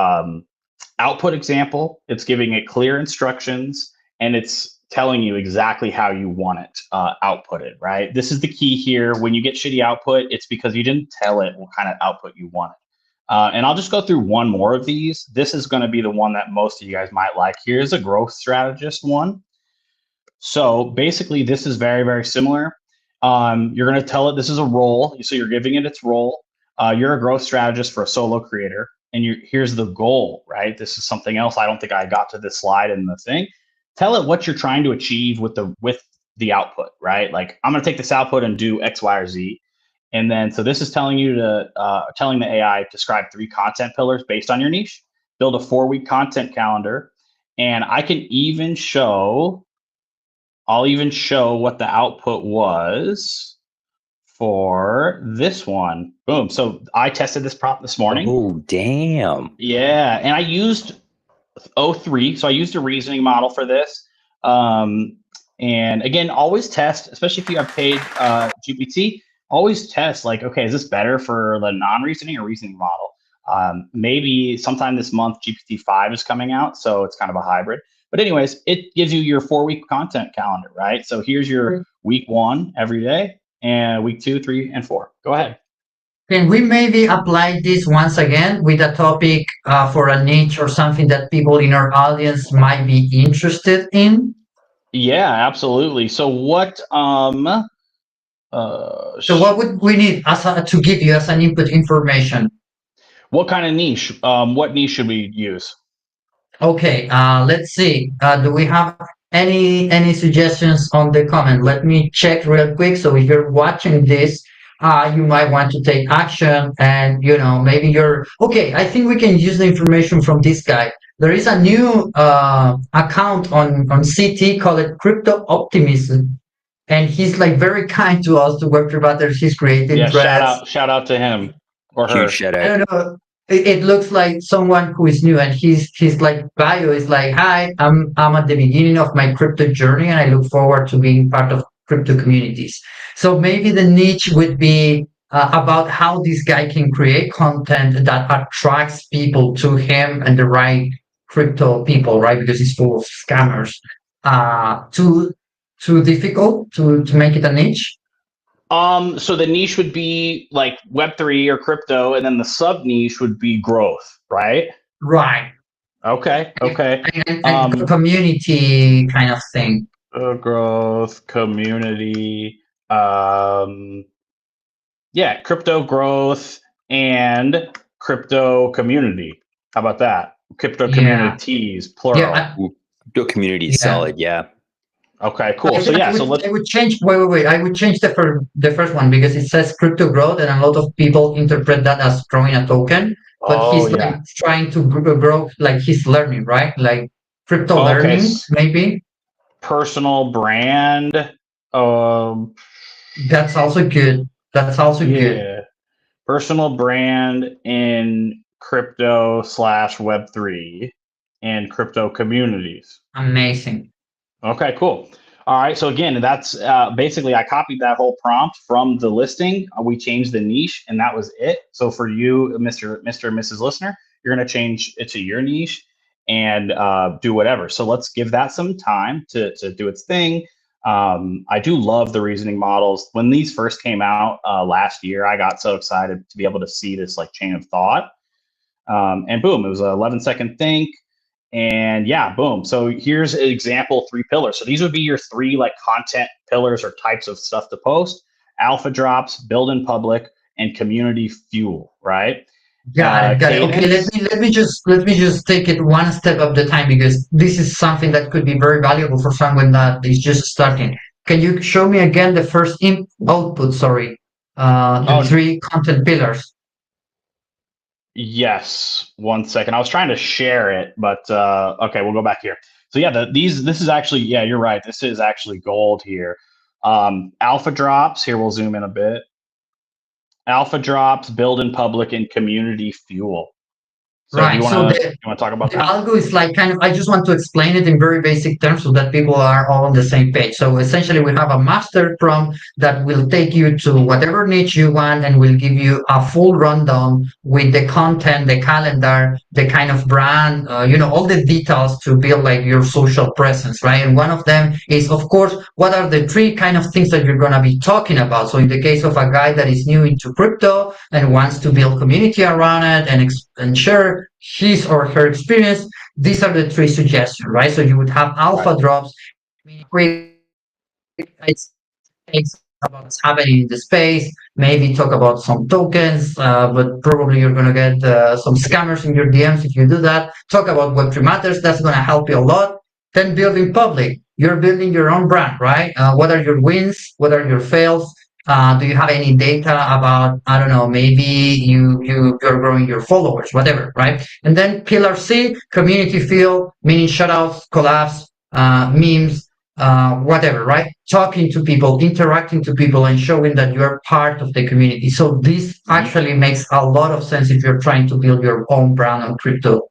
output example, it's giving it clear instructions, and it's telling you exactly how you want it outputted, right? This is the key here. When you get shitty output, it's because you didn't tell it what kind of output you wanted. And I'll just go through one more of these. This is going to be the one that most of you guys might like. Here's a growth strategist one. So basically, this is very, very similar. You're going to tell it this is a role. So you're giving it its role. You're a growth strategist for a solo creator. And here's the goal, right? This is something else. I don't think I got to this slide in the thing. Tell it what you're trying to achieve with the output, right? Like, I'm going to take this output and do X, Y, or Z. And then, so this is telling the AI describe 3 content pillars based on your niche, build a 4-week content calendar. And I'll even show what the output was for this one. Boom. So I tested this prompt this morning. Oh, damn. Yeah. And I used O3. So I used a reasoning model for this. And again, always test, especially if you have paid GPT, always test like, okay, is this better for the non-reasoning or reasoning model? Maybe sometime this month, GPT-5 is coming out. So it's kind of a hybrid. But anyways, it gives you your 4-week content calendar, right? So here's your week 1 every day, and week 2, 3, and 4. Go ahead. Can we maybe apply this once again with a topic for a niche or something that people in our audience might be interested in? Yeah, absolutely. So what what would we need to give you as an input information? What kind of niche? What niche should we use? Okay, let's see. Do we have any suggestions on the comment? Let me check real quick. So if you're watching this, you might want to take action, and maybe you're okay. I think we can use the information from this guy. There is a new account on CT called Crypto Optimism, and he's like very kind to us, to Web3 Butters. He's creating threads. Shout out to him or her. Huge shout out. I don't know. It looks like someone who is new, and his like bio is like, "Hi, I'm at the beginning of my crypto journey, and I look forward to being part of crypto communities." So maybe the niche would be about how this guy can create content that attracts people to him and the right crypto people, right? Because he's full of scammers. Too difficult to make it a niche. So the niche would be like Web3 or crypto, and then the sub niche would be growth, right? Right. Okay. And community kind of thing. Growth, community, crypto growth and crypto community. How about that? Crypto communities, plural. Yeah, crypto community is solid. Yeah. Okay, cool. So I would change. Wait. I would change the first one, because it says crypto growth, and a lot of people interpret that as growing a token. But he's like trying to grow, like he's learning, right? Like crypto learning, maybe. Personal brand. That's also good. Good. Personal brand in crypto / Web3 and crypto communities. Amazing. Okay, cool. All right. So again, that's basically, I copied that whole prompt from the listing. We changed the niche, and that was it. So for you, Mr. and Mrs. Listener, you're going to change it to your niche and do whatever. So let's give that some time to do its thing. I do love the reasoning models. When these first came out last year, I got so excited to be able to see this like chain of thought. And boom, it was an 11-second think. And yeah, boom. So here's an example 3 pillars. So these would be your 3 like content pillars or types of stuff to post: alpha drops, build in public, and community fuel, right? Got it, got it. Okay, Cadence. let me just take it one step at a time because this is something that could be very valuable for someone that is just starting. Can you show me again the first output, sorry, the Oh, 3 content pillars? yes. One second. I was trying to share it, but okay, we'll go back here. So yeah, this is actually, yeah, you're right. This is actually gold here. Alpha drops. Here, we'll zoom in a bit. Alpha drops, build in public, and community fuel. So do Right. So you want to talk about the that? algo is like kind of, I just want to explain it in very basic terms so that people are all on the same page. So essentially, we have a master prompt that will take you to whatever niche you want and will give you a full rundown with the content, the calendar, the kind of brand, all the details to build like your social presence, right? And one of them is, of course, what are the 3 kind of things that you're going to be talking about? So in the case of a guy that is new into crypto and wants to build community around it and share his or her experience, these are the 3 suggestions, right? So you would have Right. alpha drops, quick takes about what's happening in the space, maybe talk about some tokens, but probably you're going to get some scammers in your DMs if you do that. Talk about Web3 matters, that's going to help you a lot. Then building public, you're building your own brand, right? What are your wins? What are your fails? Do you have any data about, I don't know, maybe you're growing your followers, whatever, right? And then pillar C, community feel, meaning shoutouts, collabs, memes, whatever, right? Talking to people, interacting to people, and showing that you're part of the community. So this Mhm. actually makes a lot of sense if you're trying to build your own brand on crypto.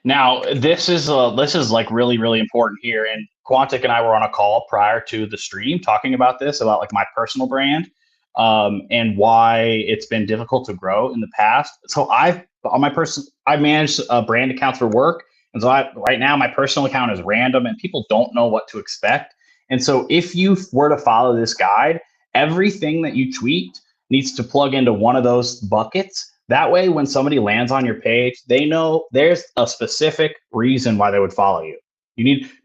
Now, this is like really really important here. And Quantic and I were on a call prior to the stream talking about this, about like my personal brand, and why it's been difficult to grow in the past. So I manage brand accounts for work, and so right now my personal account is random, and people don't know what to expect. And so if you were to follow this guide, everything that you tweet needs to plug into one of those buckets. That way, when somebody lands on your page, they know there's a specific reason why they would follow you.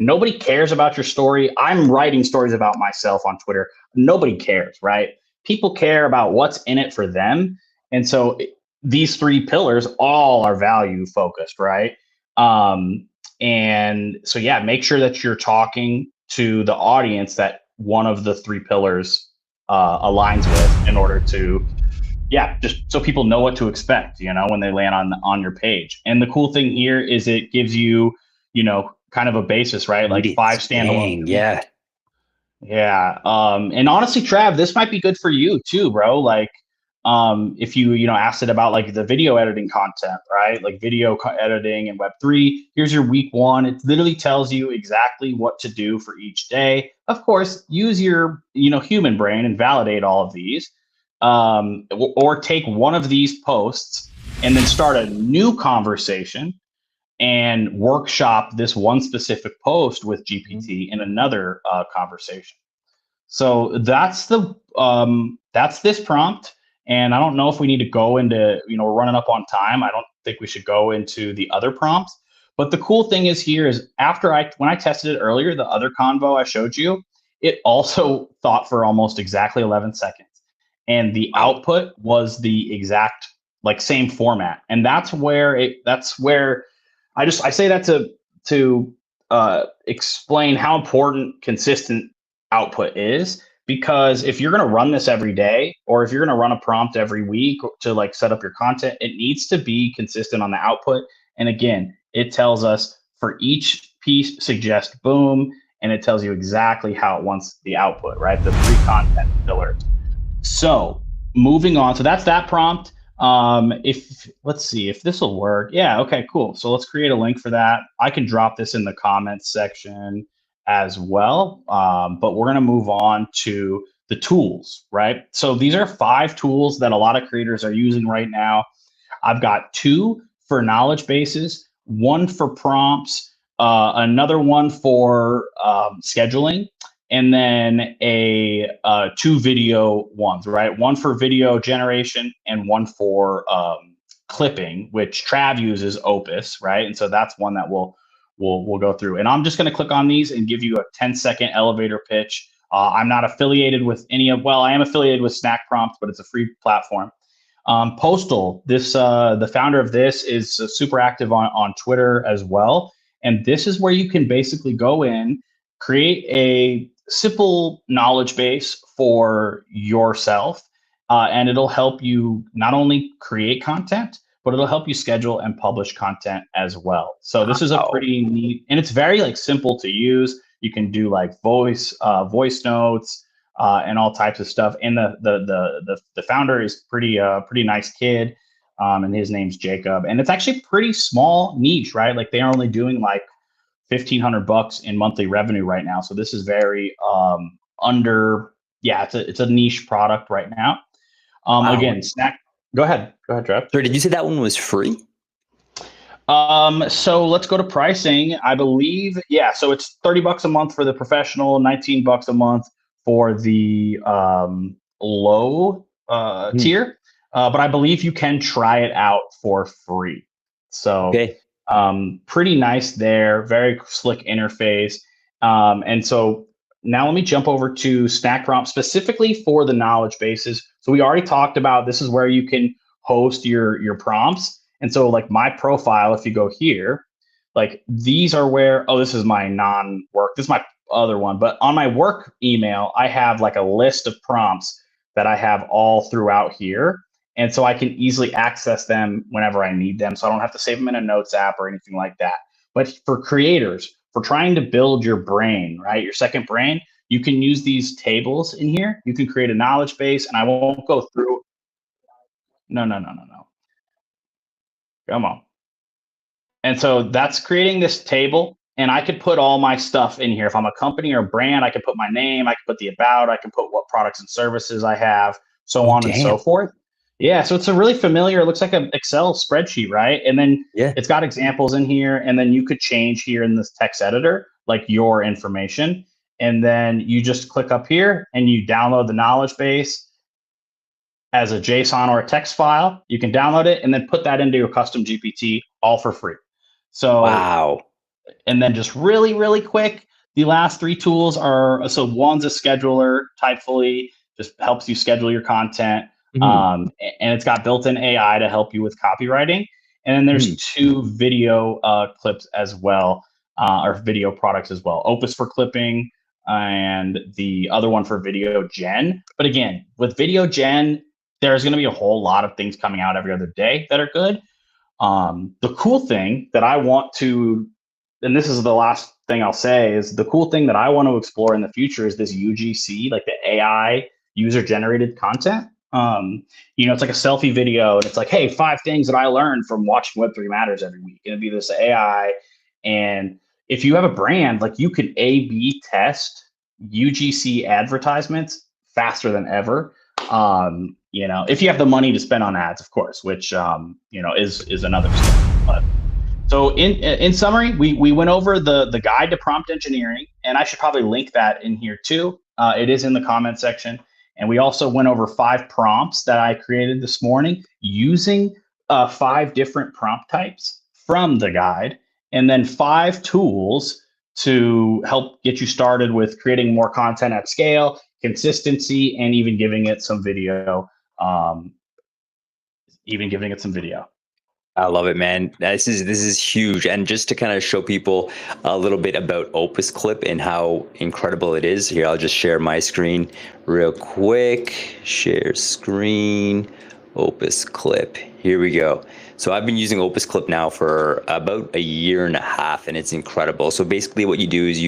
Nobody cares about your story. I'm writing stories about myself on Twitter. Nobody cares, right? People care about what's in it for them. And so these 3 pillars all are value focused, right? And so, yeah, make sure that you're talking to the audience that one of the 3 pillars aligns with, in order to, yeah, just so people know what to expect, when they land on your page. And the cool thing here is it gives you, kind of a basis, right? Like 5 standalone. Dang, yeah. Yeah. And honestly, Trav, this might be good for you too, bro. Like, if you asked it about like the video editing content, right? Like editing and Web3, here's your week 1. It literally tells you exactly what to do for each day. Of course, use your, human brain and validate all of these. Or take one of these posts and then start a new conversation and workshop this one specific post with GPT in another conversation. So that's this prompt. And I don't know if we need to go into, we're running up on time. I don't think we should go into the other prompts. But the cool thing is here is when I tested it earlier, the other convo I showed you, it also thought for almost exactly 11 seconds. And the output was the exact like same format. And that's where I say that to explain how important consistent output is. Because if you're going to run this every day, or if you're going to run a prompt every week to like set up your content, it needs to be consistent on the output. And again, it tells us for each piece, suggest boom, and it tells you exactly how it wants the output, right? The 3 content pillars. So moving on. So that's that prompt. If let's see if this will work. Yeah. Okay, cool. So let's create a link for that. I can drop this in the comments section as well. But we're going to move on to the tools, right? So these are 5 tools that a lot of creators are using right now. I've got 2 for knowledge bases, 1 for prompts, another one for scheduling, and then 2 video ones, right? 1 for video generation and 1 for clipping, which Trav uses Opus, right? And so that's one that we'll go through. And I'm just going to click on these and give you a 10-second elevator pitch. I'm not affiliated with I am affiliated with Snack Prompt, but it's a free platform. Postal, the founder of this is super active on Twitter as well. And this is where you can basically go in, create a simple knowledge base for yourself, and it'll help you not only create content, but it'll help you schedule and publish content as well. So this is a pretty neat, and it's very like simple to use. You can do like voice notes, and all types of stuff. And the founder is pretty nice kid, and his name's Jacob. And it's actually pretty small niche, right? Like they are only doing like $1,500 in monthly revenue right now. So this is very it's a niche product right now. Wow. Again, Snack. Go ahead, Trev. Sorry, did you say that one was free? So let's go to pricing. I believe, so it's $30 a month for the professional, $19 a month for the low tier. But I believe you can try it out for free. So pretty nice there, very slick interface. And so now let me jump over to Snack Prompt specifically for the knowledge bases. So we already talked about this is where you can host your prompts. And so like my profile, if you go here, like these are where, this is my non-work. This is my other one. But on my work email, I have like a list of prompts that I have all throughout here. And so I can easily access them whenever I need them. So I don't have to save them in a notes app or anything like that. But for creators, for trying to build your brain, right, your second brain, you can use these tables in here. You can create a knowledge base, and I won't go through. No. Come on. And so that's creating this table, and I could put all my stuff in here. If I'm a company or a brand, I can put my name, I can put the about, I can put what products and services I have, so on and so forth. Yeah, so it's a really familiar, it looks like an Excel spreadsheet, right? And then it's got examples in here, and then you could change here in this text editor, like your information. And then you just click up here and you download the knowledge base as a JSON or a text file. You can download it and then put that into your custom GPT all for free. So, wow. And then just really, really quick, the last three tools are, so one's a scheduler, Typefully, just helps you schedule your content. And it's got built-in AI to help you with copywriting. And then there's two video clips as well, or video products as well. Opus for clipping and the other one for video gen. But again, with video gen, there's going to be a whole lot of things coming out every other day that are good. The cool thing that I want to, and this is the last thing I'll say, is the cool thing that I want to explore in the future is this UGC, like the AI user-generated content. It's like a selfie video, and it's like, hey, 5 things that I learned from watching Web3 Matters every week. It'll be this AI. And if you have a brand, like you can A/B test UGC advertisements faster than ever. If you have the money to spend on ads, of course, which is another story. But so in summary, we went over the guide to prompt engineering, and I should probably link that in here too. It is in the comment section. And we also went over 5 prompts that I created this morning using 5 different prompt types from the guide, and then 5 tools to help get you started with creating more content at scale, consistency, and even giving it some video. I love it, man. This is huge. And just to kind of show people a little bit about Opus Clip and how incredible it is, here, I'll just share my screen real quick. Share screen, Opus Clip. Here we go. So I've been using Opus Clip now for about a year and a half, and it's incredible. So basically what you do is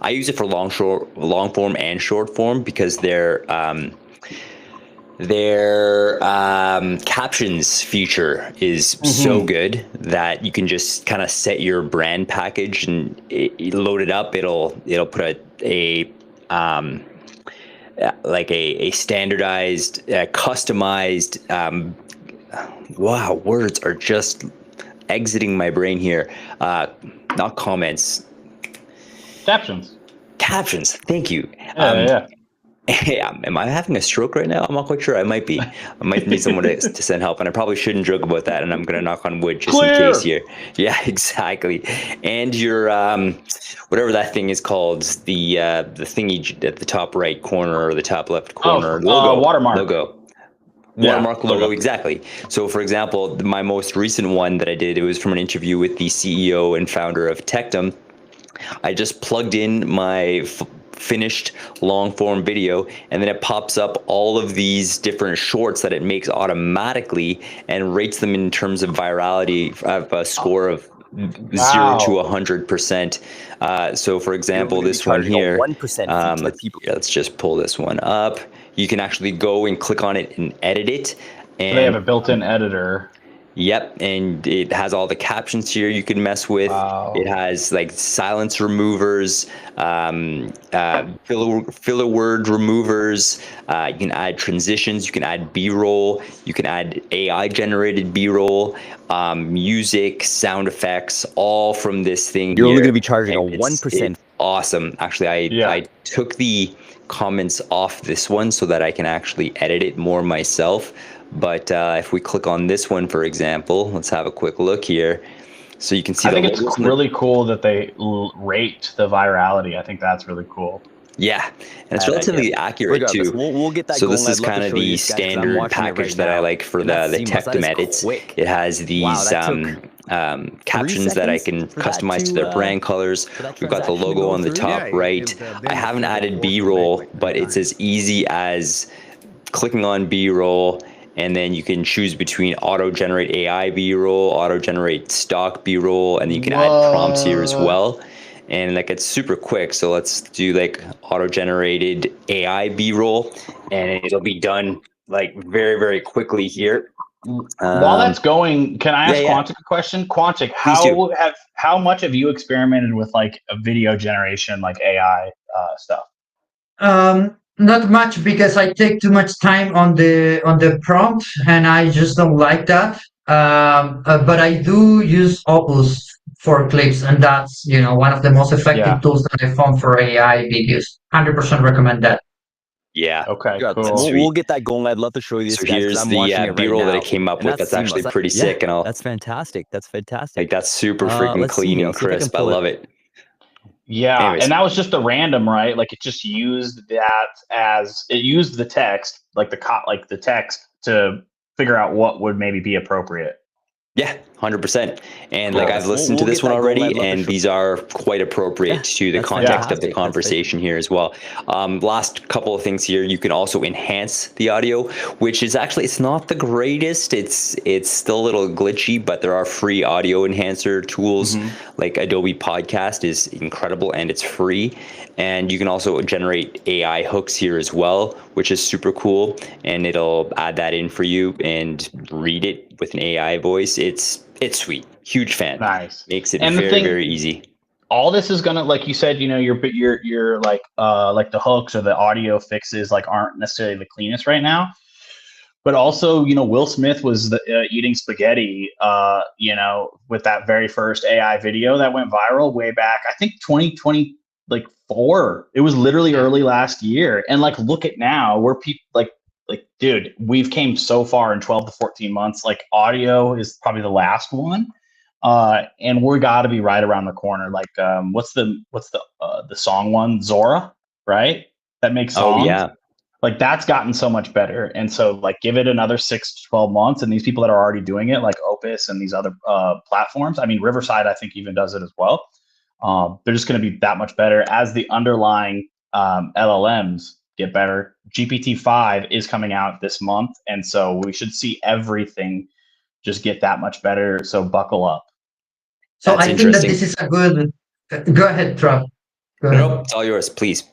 I use it for long form and short form, because their captions feature is so good that you can just kind of set your brand package and load it up. It'll put a standardized, customized. Wow, words are just exiting my brain here. Not comments. Captions. Thank you. Yeah. Am I having a stroke right now? I'm not quite sure. I might be. I might need someone to send help, and I probably shouldn't joke about that. And I'm gonna knock on wood just in case here. Yeah, exactly. And your whatever that thing is called, the thingy at the top right corner or the top left corner, logo, watermark. Watermark logo, exactly. So, for example, my most recent one that I did, it was from an interview with the CEO and founder of Tectum. I just plugged in my finished long form video, and then it pops up all of these different shorts that it makes automatically and rates them in terms of virality of a score of 0 to 100%. So, for example, this one here, 1% let's just pull this one up. You can actually go and click on it and edit it. And they have a built-in editor. Yep, and it has all the captions here you can mess with. Wow. It has like silence removers, filler word removers. You can add transitions. You can add B-roll. You can add AI-generated B-roll, music, sound effects, all from this thing. You're only going to be charging a 1%. Awesome. Actually, I took the comments off this one so that I can actually edit it more myself. But if we click on this one, for example, let's have a quick look here. So you can see. I think it's really cool that they rate the virality. I think that's really cool. Yeah, and it's relatively accurate too. We'll get that. So this is kind of the standard package that I like for the Tectum edits. It has these captions that I can customize to their brand colors. We've got the logo on the top right. I haven't added B-roll, but it's as easy as clicking on B-roll. And then you can choose between auto-generate AI B-roll, auto-generate stock B-roll, and you can add prompts here as well. And like it's super quick. So let's do like auto-generated AI B-roll, and it'll be done like very, very quickly here. While that's going, can I ask Quantic a question? Quantic, how much have you experimented with like a video generation, like AI stuff? Not much, because I take too much time on the prompt, and I just don't like that. But I do use Opus for clips, and that's one of the most effective tools that I found for AI videos. 100% recommend that. Yeah. Okay. Cool. We'll get that going. I'd love to show you this. So here's the B-roll that I came up with. That's actually pretty sick, and that's fantastic. That's fantastic. Like that's super freaking clean and crisp. I love it. Yeah, anyways. And that was just the random, right? Like it just used that as it used the text, like the text to figure out what would maybe be appropriate. Yeah, 100%. And like I've listened to this one already, and these are quite appropriate to the context of the conversation here as well. Last couple of things here, you can also enhance the audio, which is actually, it's not the greatest. It's still a little glitchy, but there are free audio enhancer tools. Like Adobe Podcast is incredible and it's free. And you can also generate AI hooks here as well, which is super cool. And it'll add that in for you and read it with an AI voice. It's sweet. Huge fan. Nice. Makes it very easy. All this is gonna, like you said, you're like the hooks or the audio fixes like aren't necessarily the cleanest right now. But also, Will Smith was eating spaghetti, with that very first AI video that went viral way back. I think 2020. Like 4, it was literally early last year, and like look at now, where people like dude, we've came so far in 12 to 14 months. Like audio is probably the last one, and we got to be right around the corner. Like what's the song one, Zora, right? That makes songs. Oh yeah, like that's gotten so much better. And so like give it another 6 to 12 months, and these people that are already doing it, like Opus and these other platforms, I mean Riverside I think even does it as well. They're just going to be that much better as the underlying LLMs get better. GPT-5 is coming out this month, and so we should see everything just get that much better. So buckle up. So I think that this is a good. Go ahead, Trav. No, it's all yours, please.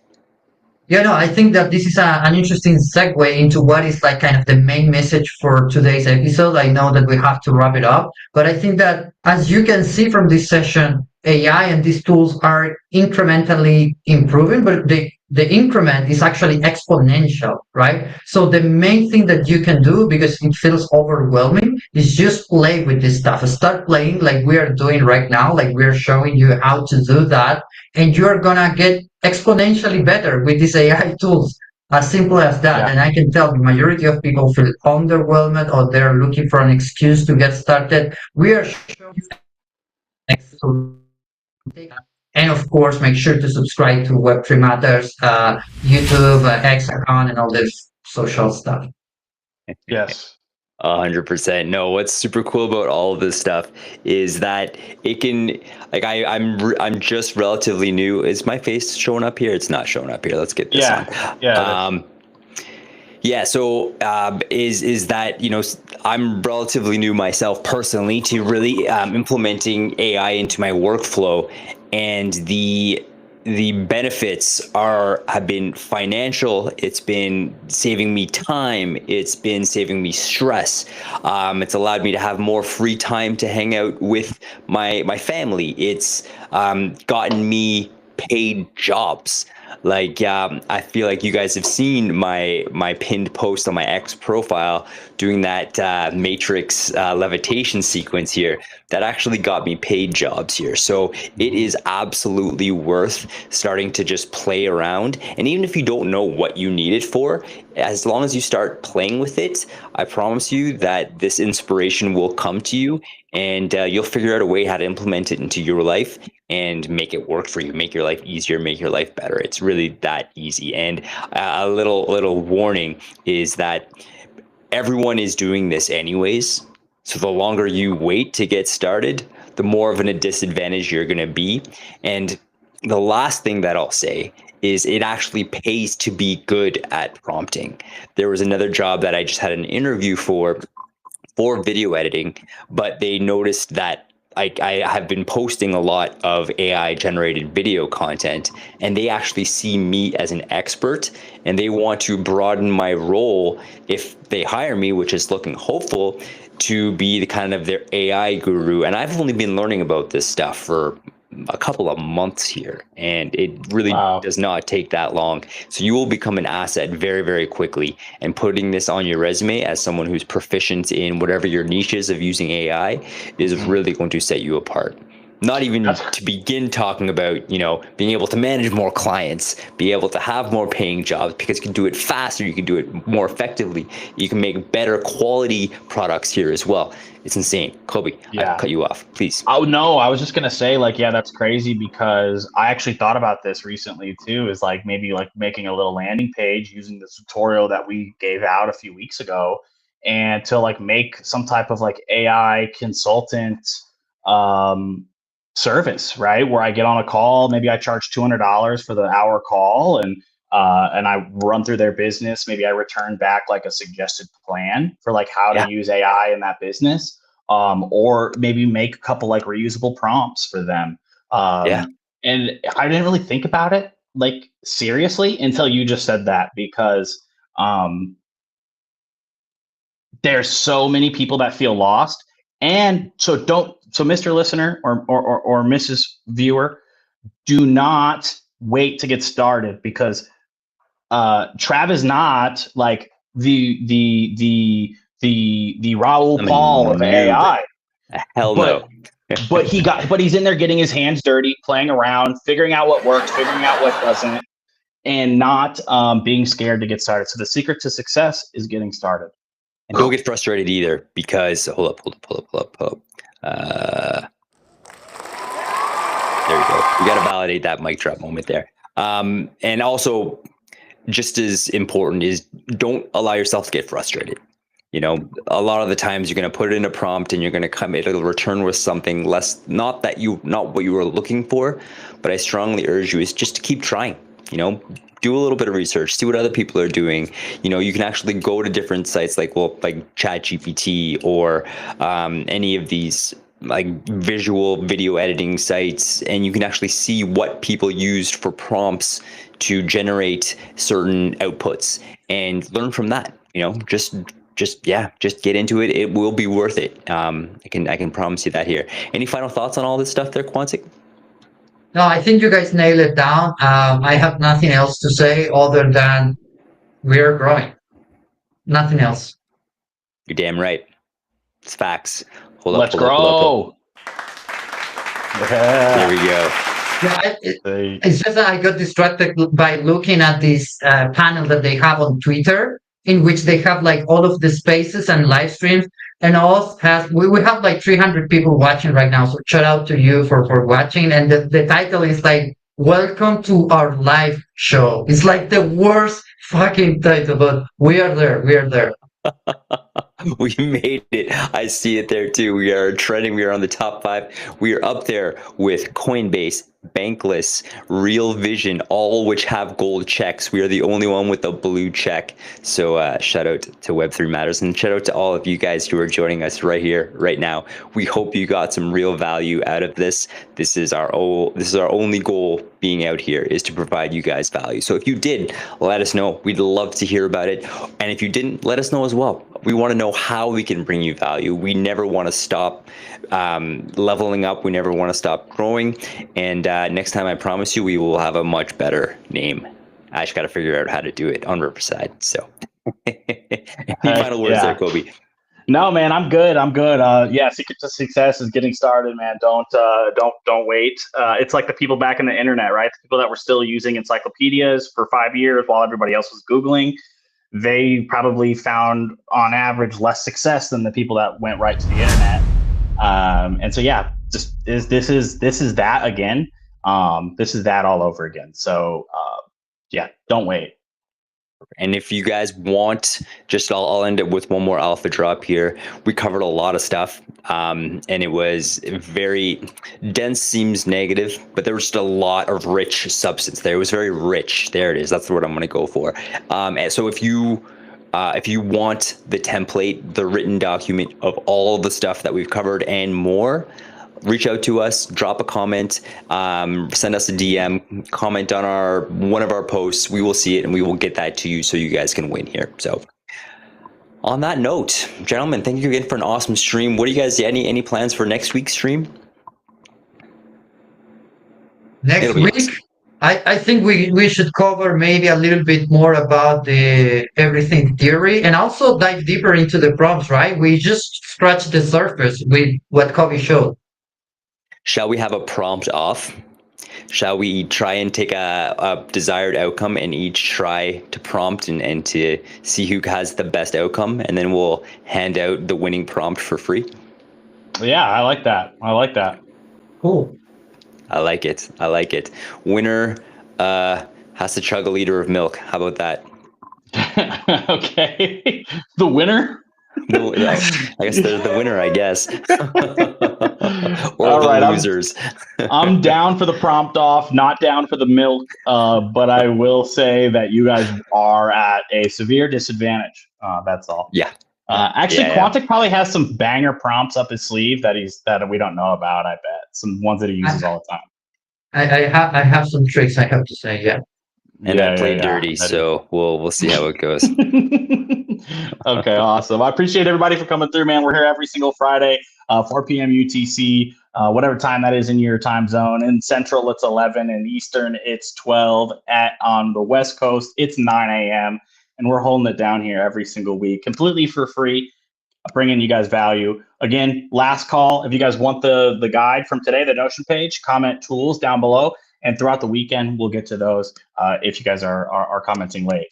Yeah, no, I think that this is an interesting segue into what is like kind of the main message for today's episode. I know that we have to wrap it up, but I think that as you can see from this session, AI and these tools are incrementally improving, but the increment is actually exponential, right? So the main thing that you can do, because it feels overwhelming, is just play with this stuff. Start playing like we are doing right now, like we're showing you how to do that, and you're gonna get exponentially better with these AI tools. As simple as that. Yeah. And I can tell the majority of people feel underwhelmed or they're looking for an excuse to get started. We are showing you, and of course, make sure to subscribe to Web3 Matters, YouTube, X account, and all this social stuff. Yes. 100%. No, what's super cool about all of this stuff is that it can, like, I'm just relatively new. Is my face showing up here? It's not showing up here. Let's get this on. Yeah. Yeah. So is that, I'm relatively new myself personally to really implementing AI into my workflow, and the benefits have been financial. It's been saving me time. It's been saving me stress. It's allowed me to have more free time to hang out with my family. It's gotten me paid jobs. Like, I feel like you guys have seen my pinned post on my X profile doing that Matrix levitation sequence here. That actually got me paid jobs here. So it is absolutely worth starting to just play around. And even if you don't know what you need it for, as long as you start playing with it, I promise you that this inspiration will come to you, and you'll figure out a way how to implement it into your life and make it work for you, make your life easier, make your life better. It's really that easy. And a little warning is that everyone is doing this anyways. So the longer you wait to get started, the more of a disadvantage you're going to be. And the last thing that I'll say is it actually pays to be good at prompting. There was another job that I just had an interview for video editing, but they noticed that I have been posting a lot of AI generated video content, and they actually see me as an expert, and they want to broaden my role if they hire me, which is looking hopeful, to be the kind of their AI guru. And I've only been learning about this stuff for a couple of months here, and it really does not take that long. So you will become an asset very, very quickly, and putting this on your resume as someone who's proficient in whatever your niche is of using AI is really going to set you apart. Not even to begin talking about, being able to manage more clients, be able to have more paying jobs, because you can do it faster, you can do it more effectively, you can make better quality products here as well. It's insane. Kobe, I cut you off, please. Oh, no, I was just going to say, that's crazy, because I actually thought about this recently too, is maybe making a little landing page using the tutorial that we gave out a few weeks ago, and to make some type of AI consultant service, right? Where I get on a call, maybe I charge $200 for the hour call, and I run through their business. Maybe I return back a suggested plan for how to use AI in that business, or maybe make a couple reusable prompts for them. And I didn't really think about it seriously until you just said that, because there's so many people that feel lost. And so Mr. Listener or Mrs. Viewer, do not wait to get started, because Trav is not the Raul Paul of AI. Hell no. but he's in there getting his hands dirty, playing around, figuring out what works, figuring out what doesn't, and not being scared to get started. So the secret to success is getting started. And don't get frustrated either, because hold up. There we go. We got to validate that mic drop moment there. And also, just as important is, don't allow yourself to get frustrated. A lot of the times you're going to put it in a prompt and you're going to it'll return with something less, not what you were looking for. But I strongly urge you is just to keep trying. Do a little bit of research, see what other people are doing. You can actually go to different sites like ChatGPT or any of these visual video editing sites, and you can actually see what people used for prompts to generate certain outputs and learn from that. Just get into it. It will be worth it. I can promise you that here. Any final thoughts on all this stuff there, Quantic? No, I think you guys nailed it down. I have nothing else to say other than we're growing. Nothing else. You're damn right. It's facts. Let's grow. There we go. Yeah, They- it's just that I got distracted by looking at this panel that they have on Twitter, in which they have like all of the spaces and live streams, and all has we have like 300 people watching right now. So shout out to you for watching. And the title is like "Welcome to our live show." It's like the worst fucking title, but we are there. We are there. We made it. I see it there too. We are trending. We are on the top 5. We are up there with Coinbase, Bankless, Real Vision, all which have gold checks. We are the only one with a blue check. So shout out to Web3 Matters, and shout out to all of you guys who are joining us right here, right now. We hope you got some real value out of this. This is our only goal being out here, is to provide you guys value. So if you did, let us know. We'd love to hear about it. And if you didn't, let us know as well. We want to know how we can bring you value. We never want to stop leveling up. We never want to stop growing. And next time, I promise you, we will have a much better name. I just got to figure out how to do it on Riverside. So any final words there, Kobe? No, man, I'm good. Yeah, Secret to Success is getting started, man. Don't wait. It's like the people back in the internet, right? The people that were still using encyclopedias for 5 years while everybody else was Googling. They probably found, on average, less success than the people that went right to the internet. And so, yeah, this is that again. This is that all over again. So, yeah, don't wait. And if you guys want, I'll end it with one more alpha drop here. We covered a lot of stuff, and it was very dense, seems negative, but there was just a lot of rich substance there. It was very rich. There it is. That's the word I'm going to go for. And so if you want the template, the written document of all the stuff that we've covered and more, reach out to us, drop a comment, send us a DM, comment on one of our posts. We will see it and we will get that to you so you guys can win here. So on that note, gentlemen, thank you again for an awesome stream. What do you guys, any plans for next week's stream? Next week, awesome. I think we should cover maybe a little bit more about the everything theory, and also dive deeper into the prompts, right? We just scratched the surface with what Kobe showed. Shall we have a prompt off? Shall we try and take a desired outcome and each try to prompt and to see who has the best outcome, and then we'll hand out the winning prompt for free? Yeah, I like that. Cool. I like it. Winner has to chug a liter of milk. How about that? Okay. The winner? I guess they're the winner, I guess. Or all the right, losers. I'm down for the prompt off, not down for the milk, but I will say that you guys are at a severe disadvantage. That's all. Yeah. Actually, Quantic probably has some banger prompts up his sleeve that we don't know about. I bet some ones that he uses all the time. I have some tricks, I have to say, yeah. And I play dirty, so we'll see how it goes. Okay, awesome. I appreciate everybody for coming through, man. We're here every single Friday, 4 p.m. UTC, whatever time that is in your time zone. In Central, it's 11. In Eastern, it's 12. On the West Coast, it's 9 a.m. And we're holding it down here every single week, completely for free, bringing you guys value. Again, last call. If you guys want the guide from today, the Notion page, comment tools down below. And throughout the weekend, we'll get to those if you guys are commenting late.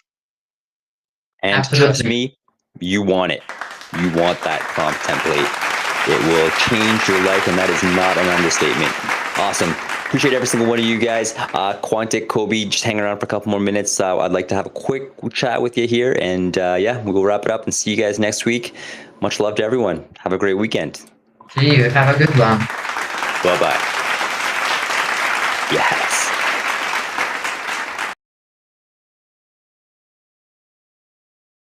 And Absolutely. Trust me, you want it. You want that prompt template. It will change your life, and that is not an understatement. Awesome. Appreciate every single one of you guys. Quantic, Kobe, just hang around for a couple more minutes. I'd like to have a quick chat with you here. And yeah, we'll wrap it up and see you guys next week. Much love to everyone. Have a great weekend. See you. Have a good one. Bye-bye.